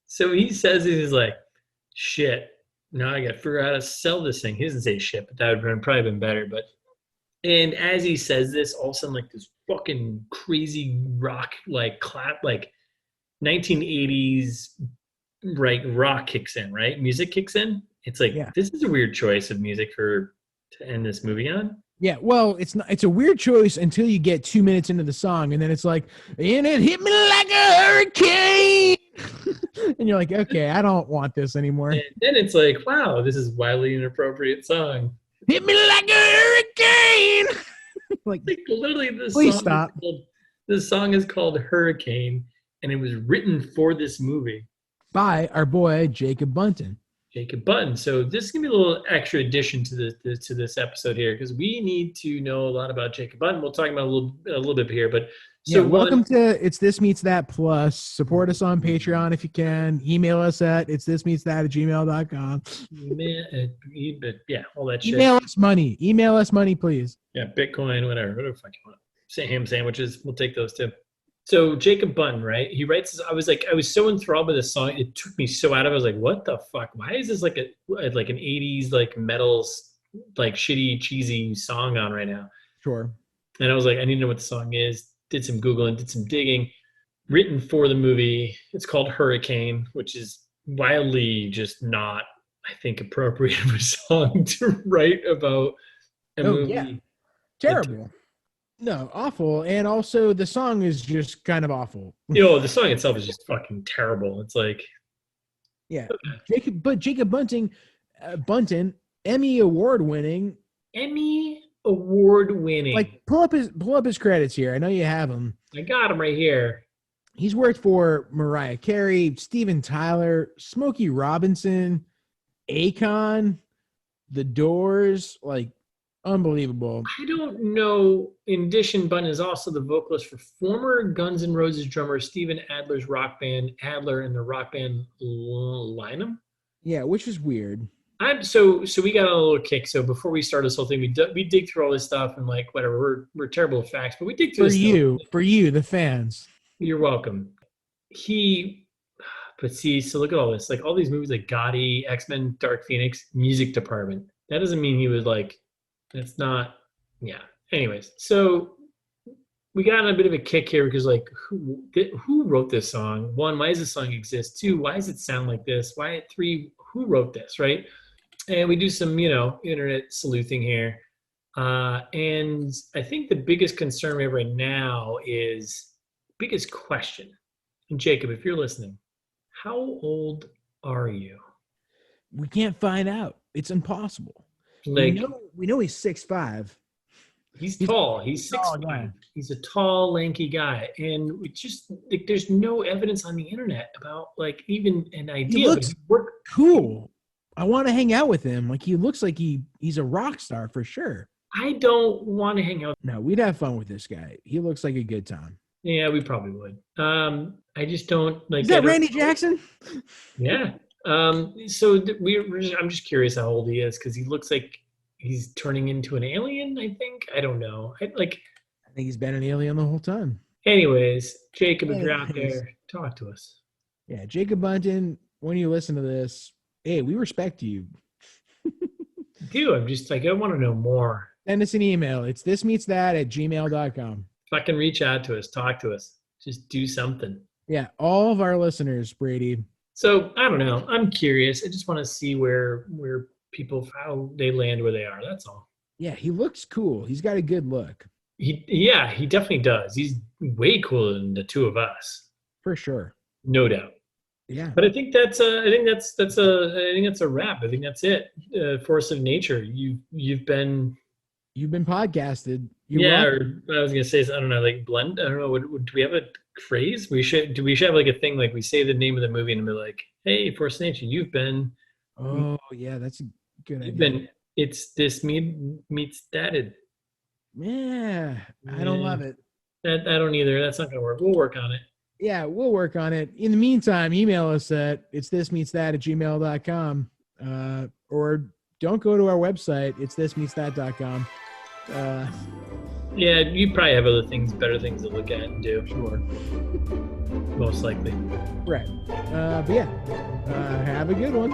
So he says, he's like, shit, now I got to figure out how to sell this thing. He doesn't say shit, but that would have probably been better. But, and as he says this, all of a sudden, like this fucking crazy rock, like clap, like 1980s, right? Rock kicks in, right? Music kicks in. It's like, Yeah. this is a weird choice of music to end this movie on. Yeah, well, it's not. It's a weird choice until you get 2 minutes into the song, and then it's like, and it hit me like a hurricane, and you're like, okay, I don't want this anymore. And then it's like, wow, this is wildly inappropriate song. Hit me like a hurricane. like literally, this please song stop. This song is called Hurricane, and it was written for this movie by our boy Jacob Bunton. Jacob Button. So this is gonna be a little extra addition to this episode here, because we need to know a lot about Jacob Button. We'll talk about a little bit here, but so yeah, welcome to It's This Meets That Plus. Support us on Patreon if you can. Email us at itsthismeetsthat@gmail.com. Yeah, all that shit. Email us money, please. Yeah, Bitcoin, whatever the fuck you want. Say ham sandwiches, we'll take those too. So Jacob Button, right? He writes this. I was so enthralled by this song. It took me so out of it. I was like, what the fuck? Why is this like an 80s like metal, like shitty, cheesy song on right now? Sure. And I was like, I need to know what the song is. Did some Googling, did some digging. Written for the movie. It's called Hurricane, which is wildly just not, I think, appropriate of a song to write about a movie. Yeah. Terrible. No, awful. And also the song is just kind of awful. The song itself is just fucking terrible. It's like, yeah. Jacob Bunton, Emmy award winning. Like pull up his credits here. I know you have them. I got him right here. He's worked for Mariah Carey, Steven Tyler, Smokey Robinson, Akon, The Doors, like unbelievable. I don't know. In addition, Button is also the vocalist for former Guns N' Roses drummer Steven Adler's rock band Adler and the rock band Lynam. Yeah, which is weird. So we got a little kick. So before we start this whole thing, we dig through all this stuff and like whatever. We're terrible at facts, but we dig through for you, the fans. You're welcome. But see, so look at all this. Like all these movies, like Gotti, X-Men, Dark Phoenix, music department. That doesn't mean he was like. That's not, yeah. Anyways, so we got on a bit of a kick here because, like, who wrote this song? One, why does this song exist? Two, why does it sound like this? Three, who wrote this, right? And we do some, internet sleuthing here. And I think the biggest concern we have right now is, biggest question. And Jacob, if you're listening, how old are you? We can't find out. It's impossible. Like, we know he's 6'5". He's tall. He's 6'5". He's a tall, lanky guy, and we just like, there's no evidence on the internet about like even an idea. He looks cool. I want to hang out with him. Like he looks like he's a rock star for sure. I don't want to hang out. No, we'd have fun with this guy. He looks like a good time. Yeah, we probably would. I just don't like. Is that Randy Jackson? Yeah. So I'm just curious how old he is because he looks like he's turning into an alien. I think. I don't know. I think he's been an alien the whole time. Anyways, Jacob, if you're out there, talk to us. Yeah, Jacob Bunton. When you listen to this, hey, we respect you. Dude, I'm just like I want to know more. Send us an email. It's thismeetsthat@gmail.com. Fucking reach out to us. Talk to us. Just do something. Yeah, all of our listeners, Brady. So I don't know. I'm curious. I just want to see where people how they land where they are. That's all. Yeah, he looks cool. He's got a good look. He definitely does. He's way cooler than the two of us. For sure. No doubt. Yeah. But I think that's a wrap. I think that's it. Force of nature. You've been podcasted. Or I was gonna say, I don't know, like blend. I don't know. Do we have a phrase? We should have like a thing like we say the name of the movie and be like, "Hey, Force of Nature, you've been." Oh yeah, that's a good idea. It's this meets thatted. Yeah, I don't love it. I don't either. That's not gonna work. We'll work on it. Yeah, we'll work on it. In the meantime, email us at itsthismeetsthat@gmail.com. Or don't go to our website, itsthismeetsthat.com. Yeah, you probably have other things, better things to look at and do. Sure. Most likely. Right. But yeah, have a good one.